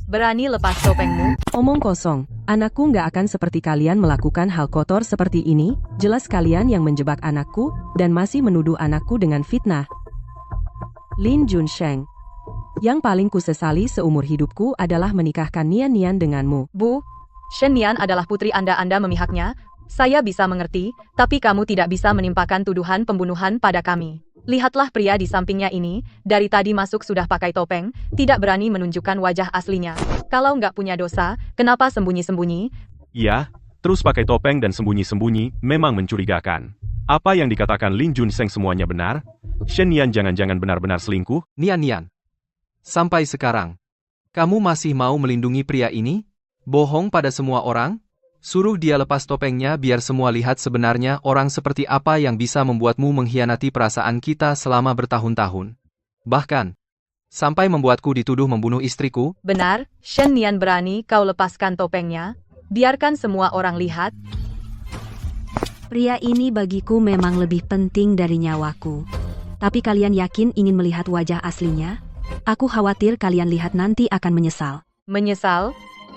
Berani lepas topengmu? Omong kosong, anakku nggak akan seperti kalian melakukan hal kotor seperti ini, jelas kalian yang menjebak anakku, dan masih menuduh anakku dengan fitnah. Lin Junsheng, yang paling kusesali seumur hidupku adalah menikahkan Nian Nian denganmu. Bu, Shen Nian adalah putri Anda memihaknya. Saya bisa mengerti, tapi kamu tidak bisa menimpakan tuduhan pembunuhan pada kami. Lihatlah pria di sampingnya ini, dari tadi masuk sudah pakai topeng, tidak berani menunjukkan wajah aslinya. Kalau nggak punya dosa, kenapa sembunyi-sembunyi? Iya, terus pakai topeng dan sembunyi-sembunyi, memang mencurigakan. Apa yang dikatakan Lin Junsheng semuanya benar? Shen Nian jangan-jangan benar-benar selingkuh? Nian, sampai sekarang, kamu masih mau melindungi pria ini? Bohong pada semua orang? Suruh dia lepas topengnya biar semua lihat sebenarnya orang seperti apa yang bisa membuatmu mengkhianati perasaan kita selama bertahun-tahun. Bahkan, sampai membuatku dituduh membunuh istriku. Benar, Shen Nian berani kau lepaskan topengnya? Biarkan semua orang lihat. Pria ini bagiku memang lebih penting dari nyawaku. Tapi kalian yakin ingin melihat wajah aslinya? Aku khawatir kalian lihat nanti akan menyesal. Menyesal?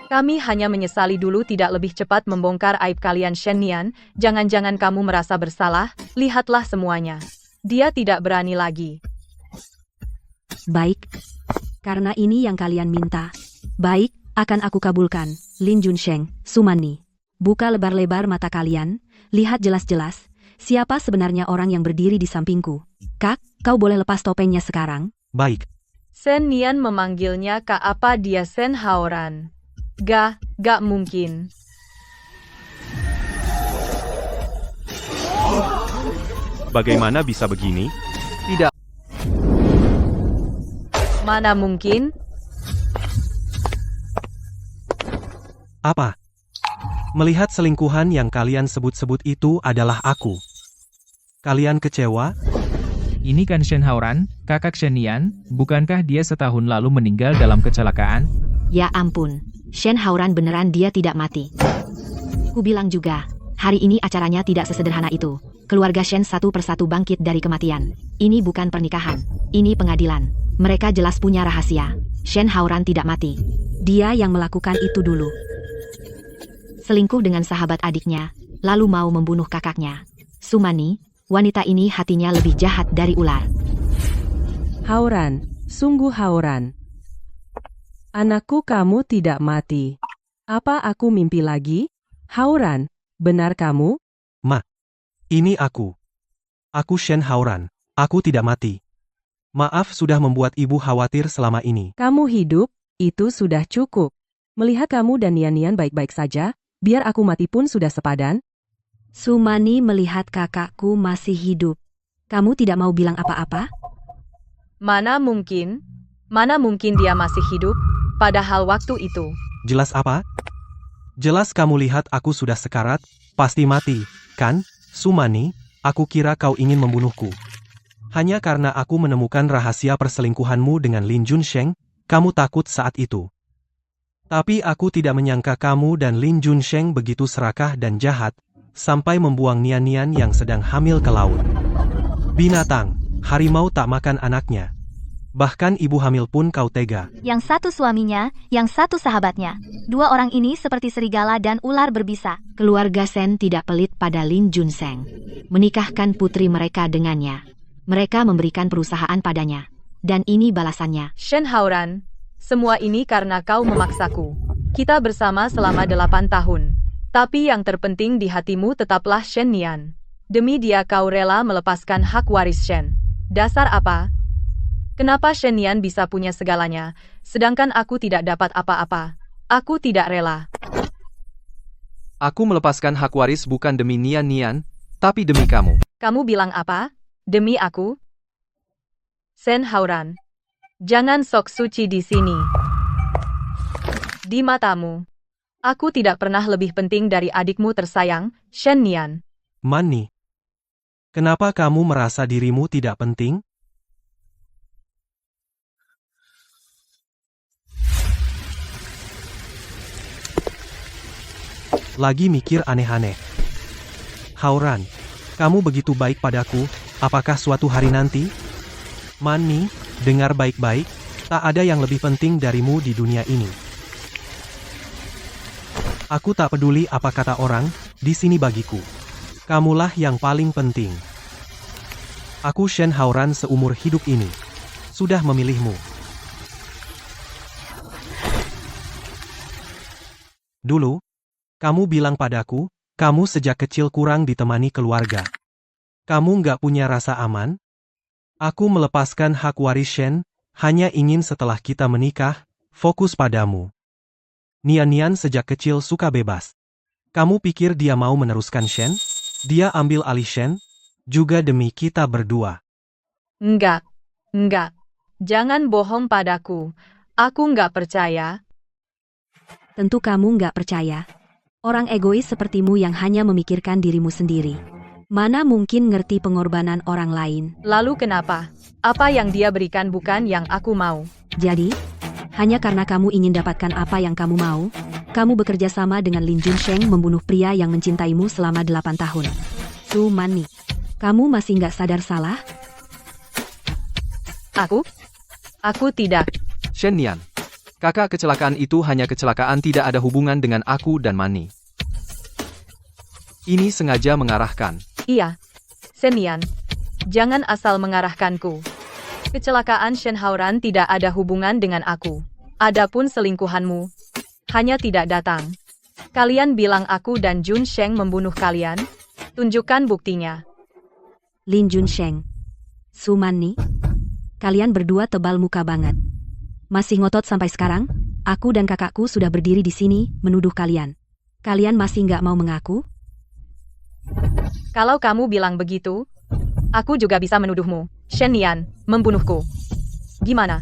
Kami hanya menyesali dulu tidak lebih cepat membongkar aib kalian Shen Nian. Jangan-jangan kamu merasa bersalah? Lihatlah semuanya. Dia tidak berani lagi. Baik. Karena ini yang kalian minta. Baik, akan aku kabulkan. Lin Junsheng, Sumani. Buka lebar-lebar mata kalian. Lihat jelas-jelas. Siapa sebenarnya orang yang berdiri di sampingku? Kak, kau boleh lepas topengnya sekarang? Baik. Shen Nian memanggilnya Kak. Apa dia Shen Haoran? Gak mungkin. Bagaimana bisa begini? Tidak. Mana mungkin? Apa? Melihat selingkuhan yang kalian sebut-sebut itu adalah aku. Kalian kecewa? Ini kan Shen Haoran, kakak Shen Nian, bukankah dia setahun lalu meninggal dalam kecelakaan? Ya ampun, Shen Haoran beneran dia tidak mati. Ku bilang juga, hari ini acaranya tidak sesederhana itu. Keluarga Shen satu persatu bangkit dari kematian. Ini bukan pernikahan, ini pengadilan. Mereka jelas punya rahasia. Shen Haoran tidak mati. Dia yang melakukan itu dulu. Selingkuh dengan sahabat adiknya, lalu mau membunuh kakaknya. Sumani, wanita ini hatinya lebih jahat dari ular. Haoran, sungguh Haoran. Anakku, kamu tidak mati. Apa aku mimpi lagi? Haoran, benar kamu? Ini aku. Aku Shen Haoran. Aku tidak mati. Maaf sudah membuat ibu khawatir selama ini. Kamu hidup, itu sudah cukup. Melihat kamu dan Nian baik-baik saja, biar aku mati pun sudah sepadan. Sumani melihat kakakku masih hidup. Kamu tidak mau bilang apa-apa? Mana mungkin? Mana mungkin dia masih hidup? Padahal waktu itu. Jelas apa? Jelas kamu lihat aku sudah sekarat, pasti mati, kan? Sumani, aku kira kau ingin membunuhku. Hanya karena aku menemukan rahasia perselingkuhanmu dengan Lin Junsheng, kamu takut saat itu. Tapi aku tidak menyangka kamu dan Lin Junsheng begitu serakah dan jahat, sampai membuang Nian yang sedang hamil ke laut. Binatang, harimau tak makan anaknya. Bahkan ibu hamil pun kau tega. Yang satu suaminya, yang satu sahabatnya. Dua orang ini seperti serigala dan ular berbisa. Keluarga Shen tidak pelit pada Lin Junsheng. Menikahkan putri mereka dengannya. Mereka memberikan perusahaan padanya. Dan ini balasannya. Shen Haoran, semua ini karena kau memaksaku. Kita bersama selama 8 tahun. Tapi yang terpenting di hatimu tetaplah Shen Nian. Demi dia kau rela melepaskan hak waris Shen. Dasar apa? Kenapa Shen Nian bisa punya segalanya, sedangkan aku tidak dapat apa-apa? Aku tidak rela. Aku melepaskan hak waris bukan demi Nian, tapi demi kamu. Kamu bilang apa? Demi aku? Shen Haoran, jangan sok suci di sini. Di matamu, aku tidak pernah lebih penting dari adikmu tersayang, Shen Nian. Mani, kenapa kamu merasa dirimu tidak penting? Lagi mikir aneh-aneh. Haoran, kamu begitu baik padaku, apakah suatu hari nanti? Mani, dengar baik-baik, tak ada yang lebih penting darimu di dunia ini. Aku tak peduli apa kata orang, di sini bagiku. Kamulah yang paling penting. Aku Shen Haoran seumur hidup ini. Sudah memilihmu. Dulu, kamu bilang padaku, kamu sejak kecil kurang ditemani keluarga. Kamu nggak punya rasa aman? Aku melepaskan hak waris Shen, hanya ingin setelah kita menikah, fokus padamu. Nian sejak kecil suka bebas. Kamu pikir dia mau meneruskan Shen? Dia ambil alih Shen? Juga demi kita berdua. Enggak. Jangan bohong padaku. Aku nggak percaya. Tentu kamu nggak percaya. Orang egois sepertimu yang hanya memikirkan dirimu sendiri. Mana mungkin ngerti pengorbanan orang lain. Lalu kenapa? Apa yang dia berikan bukan yang aku mau. Jadi, hanya karena kamu ingin dapatkan apa yang kamu mau, kamu bekerja sama dengan Lin Junsheng membunuh pria yang mencintaimu selama 8 tahun. Sumani, kamu masih nggak sadar salah? Aku tidak. Shen Nian, kakak kecelakaan itu hanya kecelakaan, tidak ada hubungan dengan aku dan Mani. Ini sengaja mengarahkan. Iya. Shen Nian, jangan asal mengarahkanku. Kecelakaan Shen Haoran tidak ada hubungan dengan aku. Adapun selingkuhanmu, hanya tidak datang. Kalian bilang aku dan Junsheng membunuh kalian? Tunjukkan buktinya. Lin Junsheng, Sumani, kalian berdua tebal muka banget. Masih ngotot sampai sekarang? Aku dan kakakku sudah berdiri di sini, menuduh kalian. Kalian masih nggak mau mengaku? Kalau kamu bilang begitu, aku juga bisa menuduhmu. Shen Nian, membunuhku. Gimana?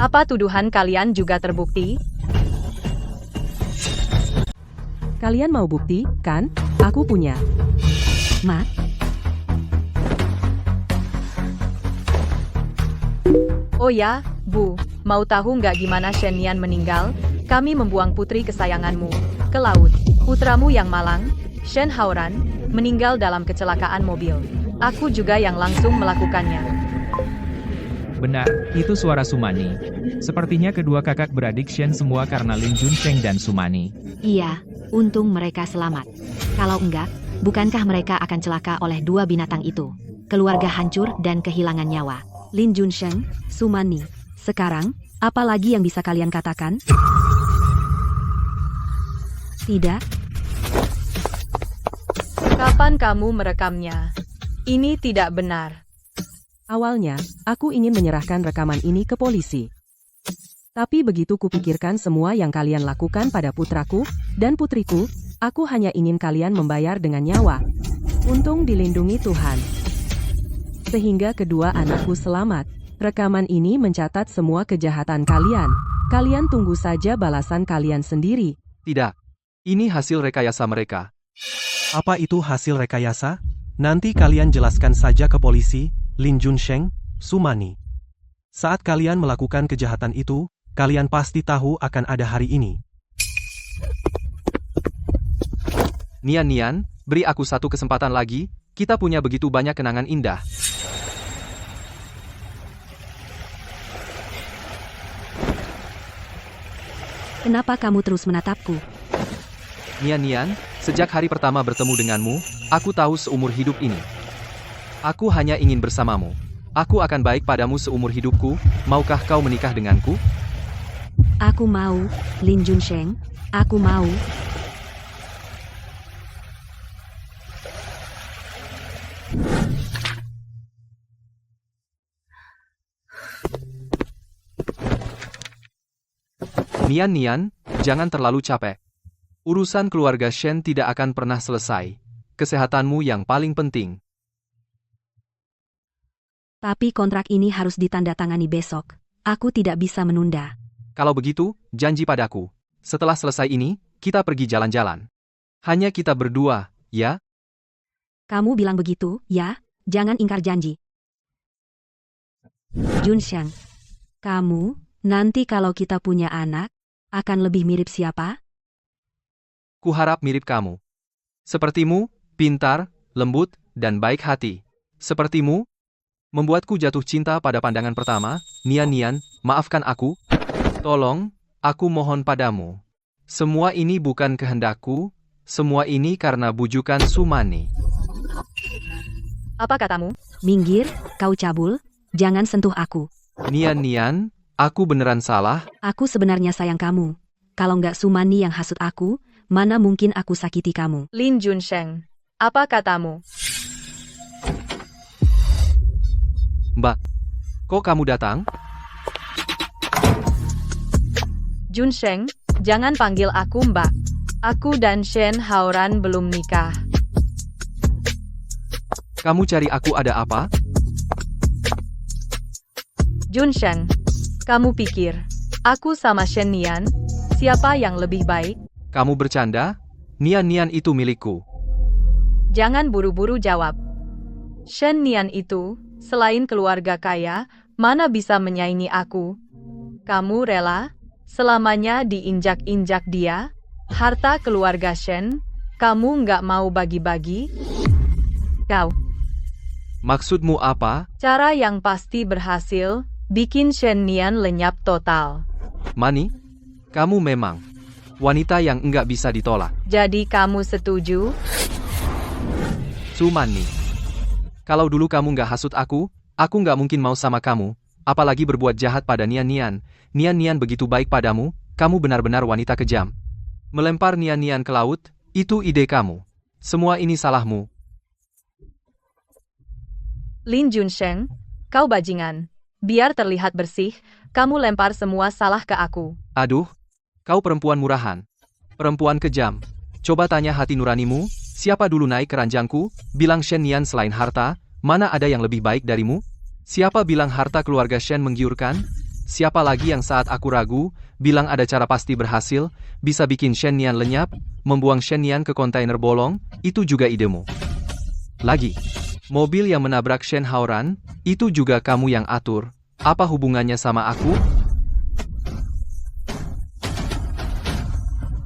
Apa tuduhan kalian juga terbukti? Kalian mau bukti, kan? Aku punya. Ma, Oh ya, Bu, mau tahu nggak gimana Shen Nian meninggal? Kami membuang putri kesayanganmu ke laut. Putramu yang malang, Shen Haoran, meninggal dalam kecelakaan mobil. Aku juga yang langsung melakukannya. Benar, itu suara Sumani. Sepertinya kedua kakak beradik Shen semua karena Lin Junsheng dan Sumani. iya, untung mereka selamat. Kalau enggak, bukankah mereka akan celaka oleh dua binatang itu? Keluarga hancur dan kehilangan nyawa. Lin Junsheng, Sumani. Sekarang, apa lagi yang bisa kalian katakan? Tidak? Kapan kamu merekamnya? Ini tidak benar. Awalnya, aku ingin menyerahkan rekaman ini ke polisi. Tapi begitu kupikirkan semua yang kalian lakukan pada putraku dan putriku, aku hanya ingin kalian membayar dengan nyawa. Untung dilindungi Tuhan. Sehingga kedua anakku selamat. Rekaman ini mencatat semua kejahatan kalian. Kalian tunggu saja balasan kalian sendiri. Tidak. Ini hasil rekayasa mereka. Apa itu hasil rekayasa? Nanti kalian jelaskan saja ke polisi, Lin Junsheng, Sumani. Saat kalian melakukan kejahatan itu, kalian pasti tahu akan ada hari ini. Nian, beri aku satu kesempatan lagi, kita punya begitu banyak kenangan indah. Kenapa kamu terus menatapku? Nian, sejak hari pertama bertemu denganmu, aku tahu seumur hidup ini. Aku hanya ingin bersamamu. Aku akan baik padamu seumur hidupku, maukah kau menikah denganku? Aku mau, Lin Junsheng. Aku mau. Nian, jangan terlalu capek. Urusan keluarga Shen tidak akan pernah selesai. Kesehatanmu yang paling penting. Tapi kontrak ini harus ditandatangani besok. Aku tidak bisa menunda. Kalau begitu, janji padaku. Setelah selesai ini, kita pergi jalan-jalan. Hanya kita berdua, ya? Kamu bilang begitu, ya? Jangan ingkar janji. Junsheng, kamu, nanti kalau kita punya anak, akan lebih mirip siapa? Kuharap mirip kamu. Sepertimu, pintar, lembut, dan baik hati. Sepertimu, membuatku jatuh cinta pada pandangan pertama. Nian, maafkan aku. Tolong, aku mohon padamu. Semua ini bukan kehendakku, semua ini karena bujukan Sumani. Apa katamu? Minggir, kau cabul, jangan sentuh aku. Nian, aku beneran salah. Aku sebenarnya sayang kamu. Kalau nggak Sumani yang hasut aku, mana mungkin aku sakiti kamu. Lin Junsheng, apa katamu? Mbak, kok kamu datang? Junsheng, jangan panggil aku Mbak. Aku dan Shen Haoran belum nikah. Kamu cari aku ada apa? Junsheng, kamu pikir, aku sama Shen Nian, siapa yang lebih baik? Kamu bercanda? Nian itu milikku. Jangan buru-buru jawab. Shen Nian itu, selain keluarga kaya, mana bisa menyaingi aku? Kamu rela selamanya diinjak-injak dia? Harta keluarga Shen, kamu nggak mau bagi-bagi? Kau. Maksudmu apa? Cara yang pasti berhasil, bikin Shen Nian lenyap total. Mani, kamu memang wanita yang enggak bisa ditolak. Jadi kamu setuju? Sumani, kalau dulu kamu nggak hasut aku nggak mungkin mau sama kamu, apalagi berbuat jahat pada Nian. Nian begitu baik padamu, kamu benar-benar wanita kejam. Melempar Nian ke laut, itu ide kamu. Semua ini salahmu. Lin Junsheng, kau bajingan. Biar terlihat bersih, Kamu lempar semua salah ke aku. Aduh, kau perempuan murahan. Perempuan kejam. Coba tanya hati nuranimu, siapa dulu naik ke ranjangku, bilang Shen Nian selain harta, mana ada yang lebih baik darimu? Siapa bilang harta keluarga Shen menggiurkan? Siapa lagi yang saat aku ragu, bilang ada cara pasti berhasil, bisa bikin Shen Nian lenyap, membuang Shen Nian ke kontainer bolong, itu juga idemu. Lagi, mobil yang menabrak Shen Haoran, itu juga kamu yang atur. Apa hubungannya sama aku?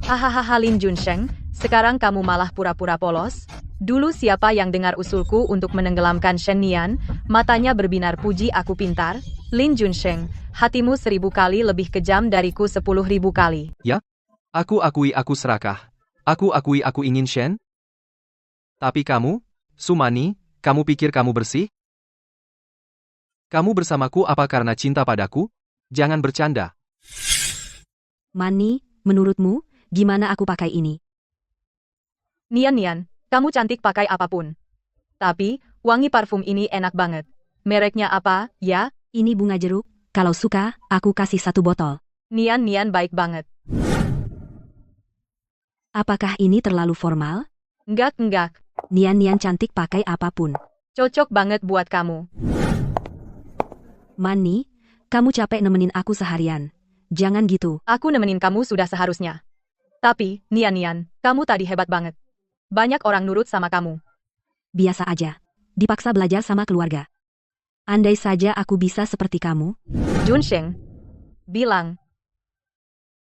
Hahaha Lin Junsheng, sekarang kamu malah pura-pura polos? Dulu siapa yang dengar usulku untuk menenggelamkan Shen Nian, matanya berbinar puji aku pintar? Lin Junsheng, hatimu 1000 kali lebih kejam dariku 10.000 kali. Ya? Aku akui aku serakah. Aku akui aku ingin Shen? Tapi kamu, Sumani, kamu pikir kamu bersih? Kamu bersamaku apa karena cinta padaku? Jangan bercanda. Mani, menurutmu, gimana aku pakai ini? Nian, kamu cantik pakai apapun. Tapi, wangi parfum ini enak banget. Mereknya apa, ya? Ini bunga jeruk, kalau suka, aku kasih 1 botol. Nian baik banget. Apakah ini terlalu formal? Enggak. Nian cantik pakai apapun. Cocok banget buat kamu. Mani, kamu capek nemenin aku seharian. Jangan gitu. Aku nemenin kamu sudah seharusnya. Tapi, Nian, kamu tadi hebat banget. Banyak orang nurut sama kamu. Biasa aja. Dipaksa belajar sama keluarga. Andai saja aku bisa seperti kamu. Junsheng bilang,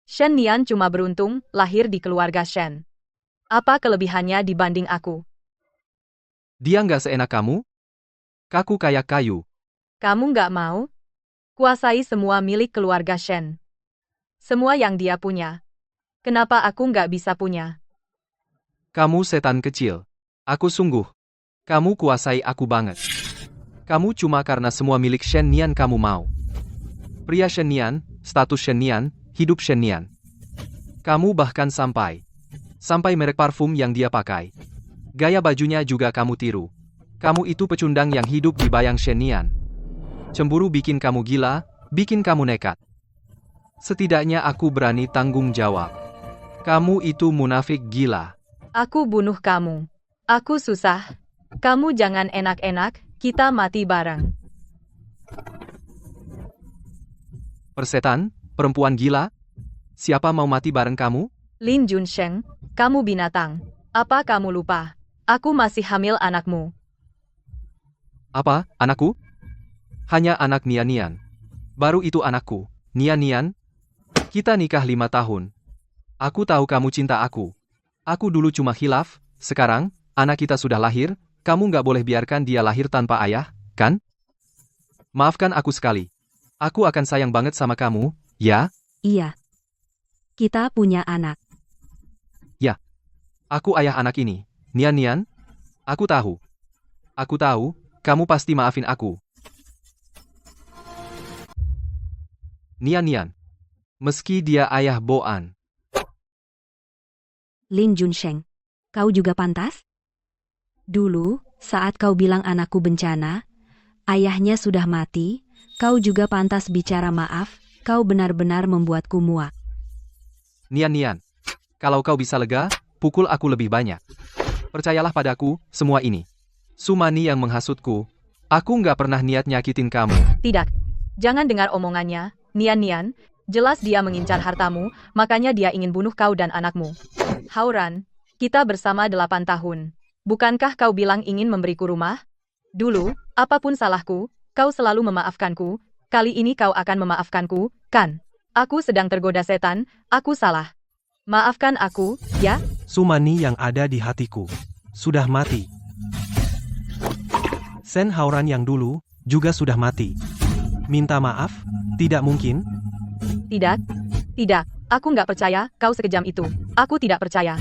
Shen Nian cuma beruntung lahir di keluarga Shen. Apa kelebihannya dibanding aku? Dia nggak seenak kamu? Kaku kayak kayu. Kamu nggak mau? Kuasai semua milik keluarga Shen. Semua yang dia punya. Kenapa aku nggak bisa punya? Kamu setan kecil. Aku sungguh. Kamu kuasai aku banget. Kamu cuma karena semua milik Shen Nian kamu mau. Pria Shen Nian, status Shen Nian, hidup Shen Nian. Kamu bahkan sampai merek parfum yang dia pakai. Gaya bajunya juga kamu tiru. Kamu itu pecundang yang hidup di bayang Shen Nian. Cemburu bikin kamu gila, bikin kamu nekat. Setidaknya aku berani tanggung jawab. Kamu itu munafik gila. Aku bunuh kamu. Aku susah. Kamu jangan enak-enak, kita mati bareng. Persetan, perempuan gila? Siapa mau mati bareng kamu? Lin Junsheng, kamu binatang. Apa kamu lupa? Aku masih hamil anakmu. Apa, anakku? Hanya anak Nian. Baru itu anakku. Nian, kita nikah 5 tahun. Aku tahu kamu cinta aku. Aku dulu cuma khilaf, sekarang, anak kita sudah lahir, kamu nggak boleh biarkan dia lahir tanpa ayah, kan? Maafkan aku sekali. Aku akan sayang banget sama kamu, ya? Iya. Kita punya anak. Ya. Aku ayah anak ini. Nian, aku tahu. Aku tahu, kamu pasti maafin aku. Nian, meski dia ayah Boan. Lin Junsheng, kau juga pantas? Dulu, saat kau bilang anakku bencana, ayahnya sudah mati, kau juga pantas bicara maaf, kau benar-benar membuatku muak. Nian, kalau kau bisa lega, pukul aku lebih banyak. Percayalah padaku, semua ini. Sumani yang menghasutku. Aku nggak pernah niat nyakitin kamu. Tidak. Jangan dengar omongannya, Nian, jelas dia mengincar hartamu, makanya dia ingin bunuh kau dan anakmu. Haoran, kita bersama 8 tahun. Bukankah kau bilang ingin memberiku rumah? Dulu, apapun salahku, kau selalu memaafkanku, kali ini kau akan memaafkanku, kan? Aku sedang tergoda setan, aku salah. Maafkan aku, ya? Sumani yang ada di hatiku sudah mati. Shen Haoran yang dulu juga sudah mati. Minta maaf? Tidak mungkin. Tidak. Aku nggak percaya kau sekejam itu. Aku tidak percaya.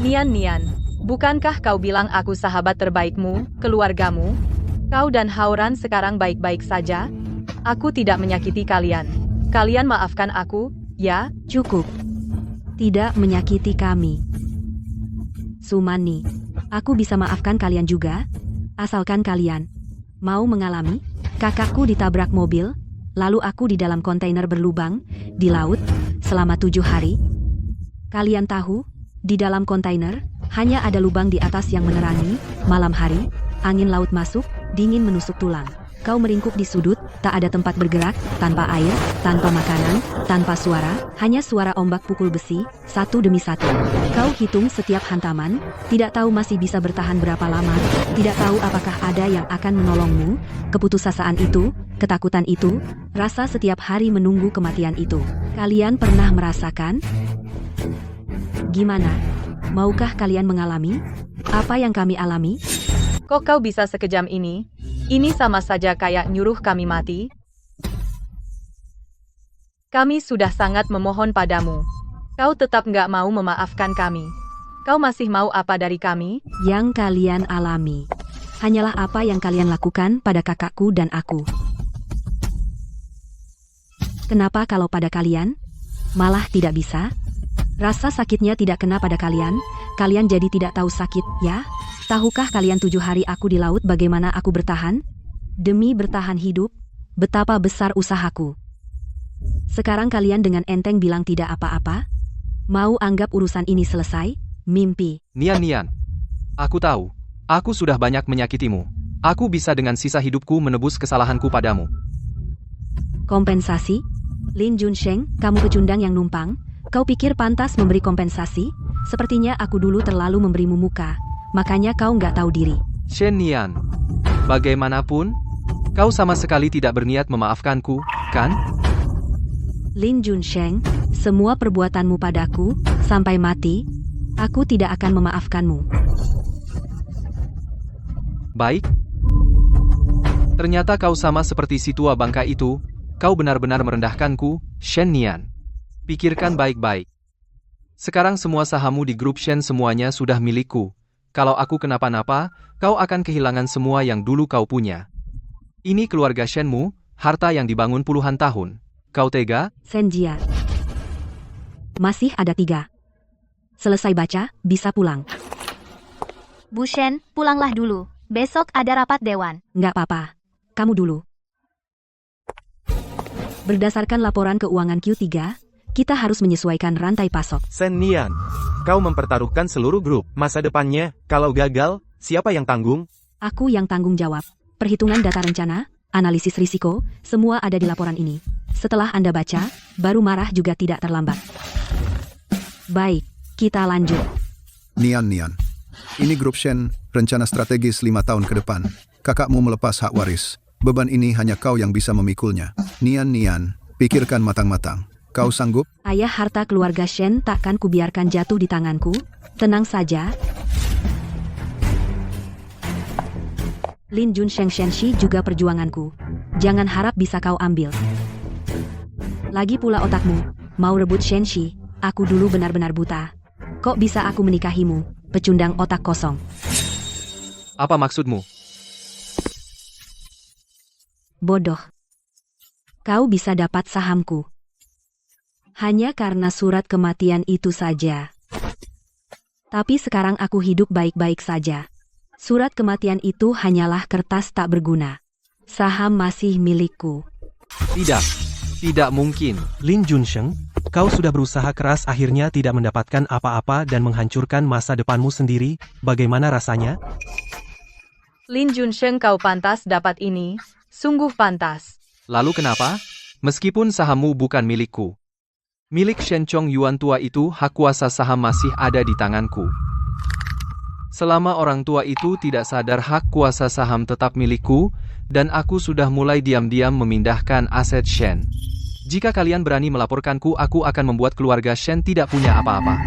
Nian, bukankah kau bilang aku sahabat terbaikmu, keluargamu? Kau dan Haoran sekarang baik-baik saja? Aku tidak menyakiti kalian. Kalian maafkan aku, ya? Cukup. Tidak menyakiti kami. Sumani, aku bisa maafkan kalian juga, asalkan kalian mau mengalami kakakku ditabrak mobil, Lalu aku di dalam kontainer berlubang, di laut, selama 7 hari. Kalian tahu, di dalam kontainer, hanya ada lubang di atas yang menerangi, malam hari, angin laut masuk, dingin menusuk tulang. Kau meringkuk di sudut, tak ada tempat bergerak, tanpa air, tanpa makanan, tanpa suara, hanya suara ombak pukul besi, satu demi satu. Kau hitung setiap hantaman, tidak tahu masih bisa bertahan berapa lama, tidak tahu apakah ada yang akan menolongmu, keputusasaan itu, ketakutan itu, rasa setiap hari menunggu kematian itu. Kalian pernah merasakan? Gimana? Maukah kalian mengalami apa yang kami alami? Kok kau bisa sekejam ini? Ini sama saja kayak nyuruh kami mati. Kami sudah sangat memohon padamu. Kau tetap nggak mau memaafkan kami. Kau masih mau apa dari kami? Yang kalian alami hanyalah apa yang kalian lakukan pada kakakku dan aku. Kenapa kalau pada kalian malah tidak bisa? Rasa sakitnya tidak kena pada kalian, kalian jadi tidak tahu sakit, ya? Tahukah kalian 7 hari aku di laut bagaimana aku bertahan? Demi bertahan hidup, betapa besar usahaku. Sekarang kalian dengan enteng bilang tidak apa-apa? Mau anggap urusan ini selesai? Mimpi. Nian, aku tahu. Aku sudah banyak menyakitimu. Aku bisa dengan sisa hidupku menebus kesalahanku padamu. Kompensasi? Lin Junsheng, kamu pecundang yang numpang. Kau pikir pantas memberi kompensasi? Sepertinya aku dulu terlalu memberimu muka. Makanya kau nggak tahu diri. Shen Nian, bagaimanapun, kau sama sekali tidak berniat memaafkanku, kan? Lin Junsheng, semua perbuatanmu padaku, sampai mati, aku tidak akan memaafkanmu. Baik. Ternyata kau sama seperti si tua bangka itu, kau benar-benar merendahkanku, Shen Nian. Pikirkan baik-baik. Sekarang semua sahammu di grup Shen semuanya sudah milikku. Kalau aku kenapa-napa, kau akan kehilangan semua yang dulu kau punya. Ini keluarga Shenmu, harta yang dibangun puluhan tahun. Kau tega? Senjia. Masih ada 3. Selesai baca, bisa pulang. Bu Shen, pulanglah dulu. Besok ada rapat dewan. Nggak apa-apa. Kamu dulu. Berdasarkan laporan keuangan Q3, kita harus menyesuaikan rantai pasok. Shen Nian, kau mempertaruhkan seluruh grup. Masa depannya, kalau gagal, siapa yang tanggung? Aku yang tanggung jawab. Perhitungan data rencana, analisis risiko, semua ada di laporan ini. Setelah Anda baca, baru marah juga tidak terlambat. Baik, kita lanjut. Nian. Ini grup Shen, rencana strategis 5 tahun ke depan. Kakakmu melepas hak waris. Beban ini hanya kau yang bisa memikulnya. Nian, pikirkan matang-matang. Kau sanggup? Ayah harta keluarga Shen takkan kubiarkan jatuh di tanganku. Tenang saja. Lin Junsheng Shenshi juga perjuanganku. Jangan harap bisa kau ambil. Lagi pula otakmu, mau rebut Shenshi, aku dulu benar-benar buta. Kok bisa aku menikahimu, pecundang otak kosong? Apa maksudmu? Bodoh. Kau bisa dapat sahamku hanya karena surat kematian itu saja. Tapi sekarang aku hidup baik-baik saja. Surat kematian itu hanyalah kertas tak berguna. Saham masih milikku. Tidak mungkin. Lin Junsheng, kau sudah berusaha keras akhirnya tidak mendapatkan apa-apa dan menghancurkan masa depanmu sendiri. Bagaimana rasanya? Lin Junsheng, kau pantas dapat ini. Sungguh pantas. Lalu kenapa? Meskipun sahammu bukan milikku. Milik Shen Chong Yuan tua itu, hak kuasa saham masih ada di tanganku. Selama orang tua itu tidak sadar hak kuasa saham tetap milikku, dan aku sudah mulai diam-diam memindahkan aset Shen. Jika kalian berani melaporkanku, aku akan membuat keluarga Shen tidak punya apa-apa.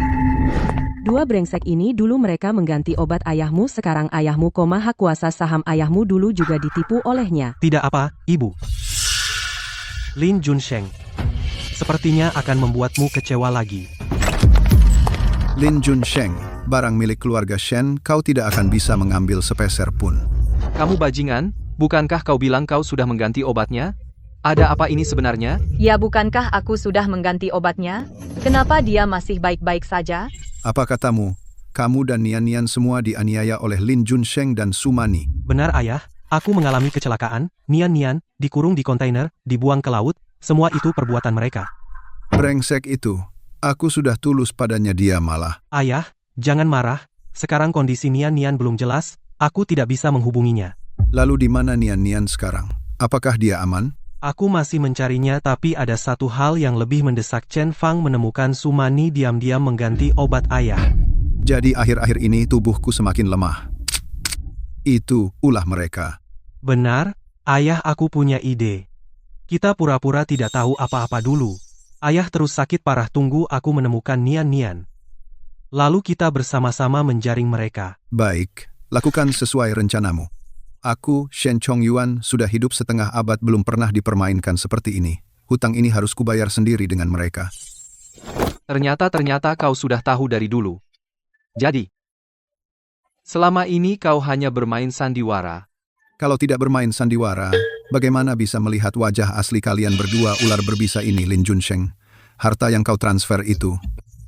2 brengsek ini dulu mereka mengganti obat ayahmu, sekarang ayahmu hak kuasa saham ayahmu dulu juga ditipu olehnya. Tidak apa, Ibu. Lin Junsheng, sepertinya akan membuatmu kecewa lagi. Lin Junsheng, barang milik keluarga Shen, kau tidak akan bisa mengambil sepeser pun. Kamu bajingan, bukankah kau bilang kau sudah mengganti obatnya? Ada apa ini sebenarnya? Ya, bukankah aku sudah mengganti obatnya? Kenapa dia masih baik-baik saja? Apa katamu? Kamu dan Nian semua dianiaya oleh Lin Junsheng dan Sumani. Benar ayah, Aku mengalami kecelakaan, Nian, dikurung di kontainer, dibuang ke laut, semua itu perbuatan mereka. Brengsek itu. Aku sudah tulus padanya, dia malah. Ayah, jangan marah. Sekarang kondisi Nian belum jelas, aku tidak bisa menghubunginya. Lalu di mana Nian sekarang? Apakah dia aman? Aku masih mencarinya, tapi ada satu hal yang lebih mendesak. Chen Fang menemukan Sumani diam-diam mengganti obat ayah. Jadi akhir-akhir ini tubuhku semakin lemah. Itu ulah mereka. Benar, ayah, aku punya ide. Kita pura-pura tidak tahu apa-apa dulu. Ayah terus sakit parah, tunggu aku menemukan Nian. Lalu kita bersama-sama menjaring mereka. Baik, lakukan sesuai rencanamu. Aku, Shen Chongyuan, sudah hidup setengah abad belum pernah dipermainkan seperti ini. Hutang ini harus kubayar sendiri dengan mereka. Ternyata kau sudah tahu dari dulu. Jadi, selama ini kau hanya bermain sandiwara. Kalau tidak bermain sandiwara, bagaimana bisa melihat wajah asli kalian berdua ular berbisa ini, Lin Junsheng? Harta yang kau transfer itu.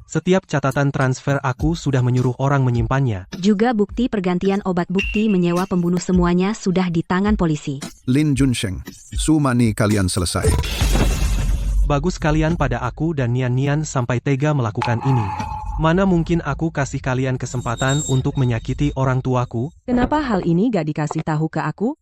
Setiap catatan transfer aku sudah menyuruh orang menyimpannya. Juga bukti pergantian obat, bukti menyewa pembunuh, semuanya sudah di tangan polisi. Lin Junsheng, Sumani kalian selesai. Bagus kalian pada aku dan Nian sampai tega melakukan ini. Mana mungkin aku kasih kalian kesempatan untuk menyakiti orang tuaku? Kenapa hal ini gak dikasih tahu ke aku?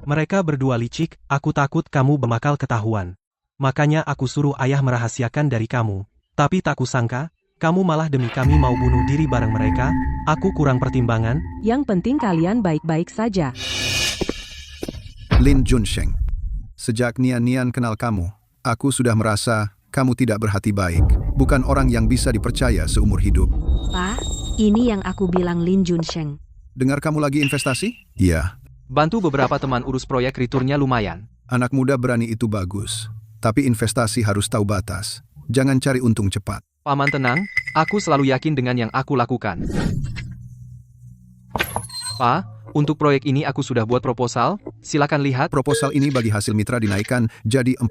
Mereka berdua licik, aku takut kamu bakal ketahuan. Makanya aku suruh ayah merahasiakan dari kamu. Tapi tak kusangka, kamu malah demi kami mau bunuh diri bareng mereka. Aku kurang pertimbangan. Yang penting kalian baik-baik saja. Lin Junsheng, sejak Nian kenal kamu, aku sudah merasa kamu tidak berhati baik. Bukan orang yang bisa dipercaya seumur hidup. Pak, ini yang aku bilang, Lin Junsheng. Dengar kamu lagi investasi? Iya. Bantu beberapa teman urus proyek, returnnya lumayan. Anak muda berani itu bagus. Tapi investasi harus tahu batas. Jangan cari untung cepat. Paman tenang, aku selalu yakin dengan yang aku lakukan. Pak, untuk proyek ini aku sudah buat proposal, silakan lihat. Proposal ini bagi hasil mitra dinaikkan jadi 40%.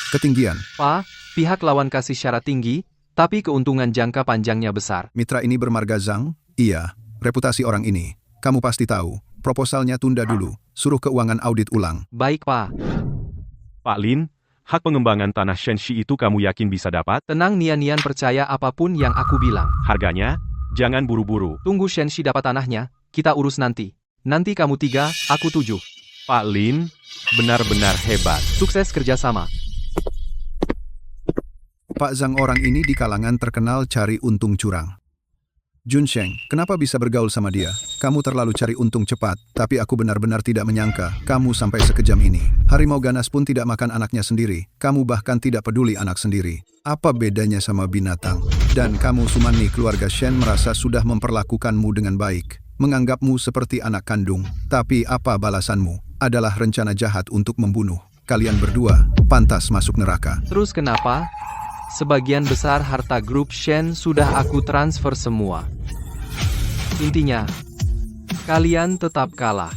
Ketinggian. Pak, pihak lawan kasih syarat tinggi, tapi keuntungan jangka panjangnya besar. Mitra ini bermarga Zhang? Iya, reputasi orang ini. Kamu pasti tahu. Proposalnya tunda dulu, suruh keuangan audit ulang. Baik, Pak. Pak Lin, hak pengembangan tanah Shenxi itu kamu yakin bisa dapat? Tenang, Nian percaya apapun yang aku bilang. Harganya? Jangan buru-buru. Tunggu Shenxi dapat tanahnya, kita urus nanti. Nanti kamu 3, aku 7. Pak Lin, benar-benar hebat. Sukses kerjasama. Pak Zhang orang ini di kalangan terkenal cari untung curang. Junsheng, kenapa bisa bergaul sama dia? Kamu terlalu cari untung cepat, tapi aku benar-benar tidak menyangka kamu sampai sekejam ini. Harimau ganas pun tidak makan anaknya sendiri. Kamu bahkan tidak peduli anak sendiri. Apa bedanya sama binatang? Dan kamu, Sumani, keluarga Shen merasa sudah memperlakukanmu dengan baik. Menganggapmu seperti anak kandung. Tapi apa balasanmu? Adalah rencana jahat untuk membunuh. Kalian berdua pantas masuk neraka. Terus kenapa? Sebagian besar harta grup Shen sudah aku transfer semua. Intinya, kalian tetap kalah.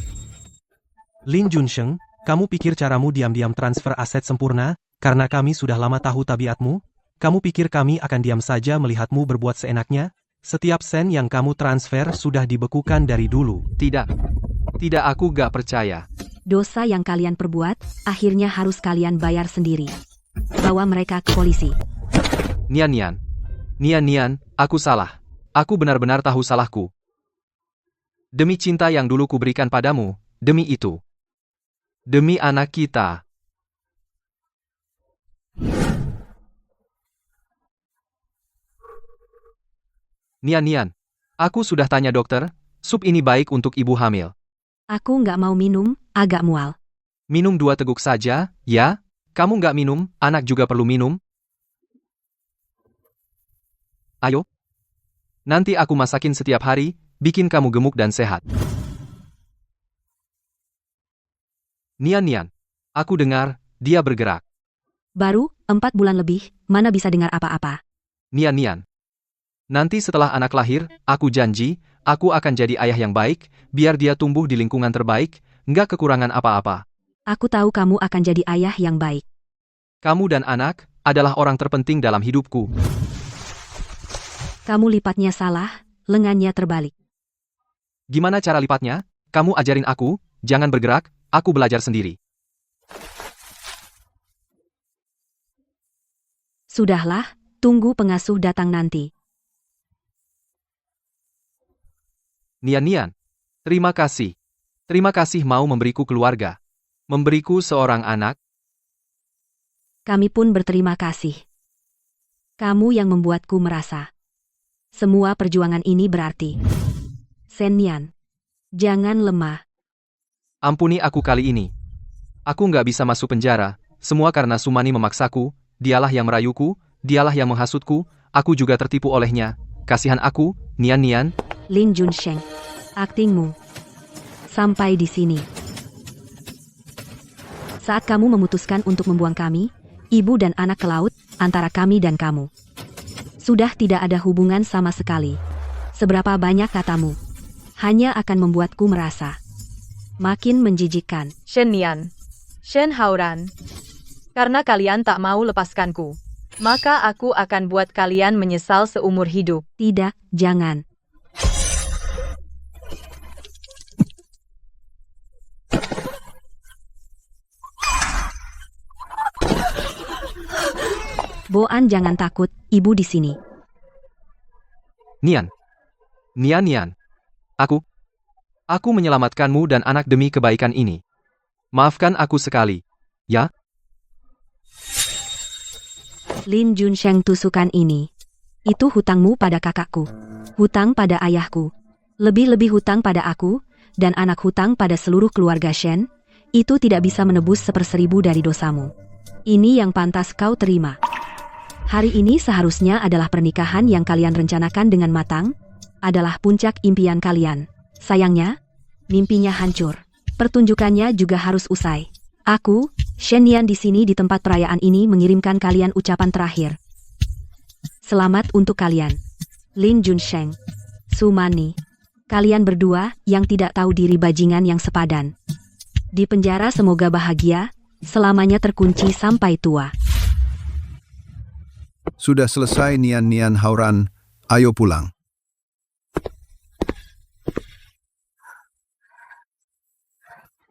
Lin Junsheng, kamu pikir caramu diam-diam transfer aset sempurna? Karena kami sudah lama tahu tabiatmu? Kamu pikir kami akan diam saja melihatmu berbuat seenaknya? Setiap sen yang kamu transfer sudah dibekukan dari dulu. Tidak, aku gak percaya. Dosa yang kalian perbuat, akhirnya harus kalian bayar sendiri. Bawa mereka ke polisi. Nian, aku salah. Aku benar-benar tahu salahku. Demi cinta yang dulu kuberikan padamu, demi itu. Demi anak kita. Nian, aku sudah tanya dokter, sup ini baik untuk ibu hamil. Aku nggak mau minum, agak mual. Minum 2 teguk saja, ya? Kamu nggak minum, anak juga perlu minum. Ayo. Nanti aku masakin setiap hari, bikin kamu gemuk dan sehat. Nian, aku dengar, dia bergerak. Baru 4 bulan lebih, mana bisa dengar apa-apa. Nian. Nanti setelah anak lahir, aku janji, aku akan jadi ayah yang baik, biar dia tumbuh di lingkungan terbaik, nggak kekurangan apa-apa. Aku tahu kamu akan jadi ayah yang baik. Kamu dan anak adalah orang terpenting dalam hidupku. Kamu lipatnya salah, lengannya terbalik. Gimana cara lipatnya? Kamu ajarin aku, jangan bergerak, aku belajar sendiri. Sudahlah, tunggu pengasuh datang nanti. Nian, terima kasih. Terima kasih mau memberiku keluarga. Memberiku seorang anak. Kami pun berterima kasih. Kamu yang membuatku merasa. Semua perjuangan ini berarti. Shen Nian, jangan lemah. Ampuni aku kali ini. Aku nggak bisa masuk penjara, semua karena Sumani memaksaku, dialah yang merayuku, dialah yang menghasutku, aku juga tertipu olehnya. Kasihan aku, Nian. Lin Junsheng, aktingmu. Sampai di sini. Saat kamu memutuskan untuk membuang kami, ibu dan anak ke laut, antara kami dan kamu. Sudah tidak ada hubungan sama sekali. Seberapa banyak katamu, hanya akan membuatku merasa makin menjijikkan. Shen Nian, Shen Haoran. Karena kalian tak mau lepaskanku, maka aku akan buat kalian menyesal seumur hidup. Tidak, jangan. Boan jangan takut, ibu di sini. Nian. Aku menyelamatkanmu dan anak demi kebaikan ini. Maafkan aku sekali, ya? Lin Junsheng, tusukan ini. Itu hutangmu pada kakakku. Hutang pada ayahku. Lebih-lebih hutang pada aku, dan anak hutang pada seluruh keluarga Shen. Itu tidak bisa menebus 1/1000 dari dosamu. Ini yang pantas kau terima. Hari ini seharusnya adalah pernikahan yang kalian rencanakan dengan matang, adalah puncak impian kalian. Sayangnya, mimpinya hancur. Pertunjukannya juga harus usai. Aku, Shen Nian di sini di tempat perayaan ini mengirimkan kalian ucapan terakhir. Selamat untuk kalian. Lin Junsheng, Sumani. Kalian berdua yang tidak tahu diri bajingan yang sepadan. Di penjara semoga bahagia, selamanya terkunci sampai tua. Sudah selesai Nian Haoran, ayo pulang.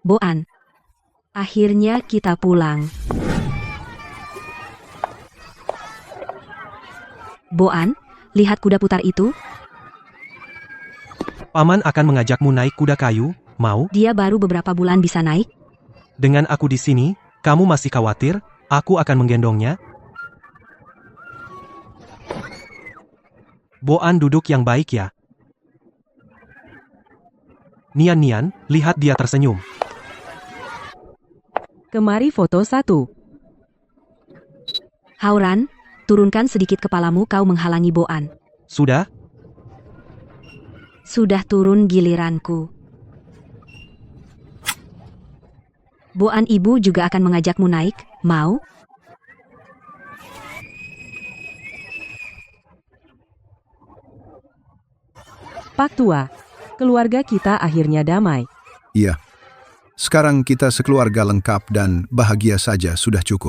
Boan. Akhirnya kita pulang. Boan, lihat kuda putar itu. Paman akan mengajakmu naik kuda kayu, mau? Dia baru beberapa bulan bisa naik. Dengan aku di sini, kamu masih khawatir? Aku akan menggendongnya. Boan duduk yang baik ya. Nian, lihat dia tersenyum. Kemari foto 1. Haoran, turunkan sedikit kepalamu, kau menghalangi Boan. Sudah? Sudah turun giliranku. Boan, ibu juga akan mengajakmu naik, mau? Pak Tua, keluarga kita akhirnya damai. Iya. Sekarang kita sekeluarga lengkap dan bahagia saja sudah cukup.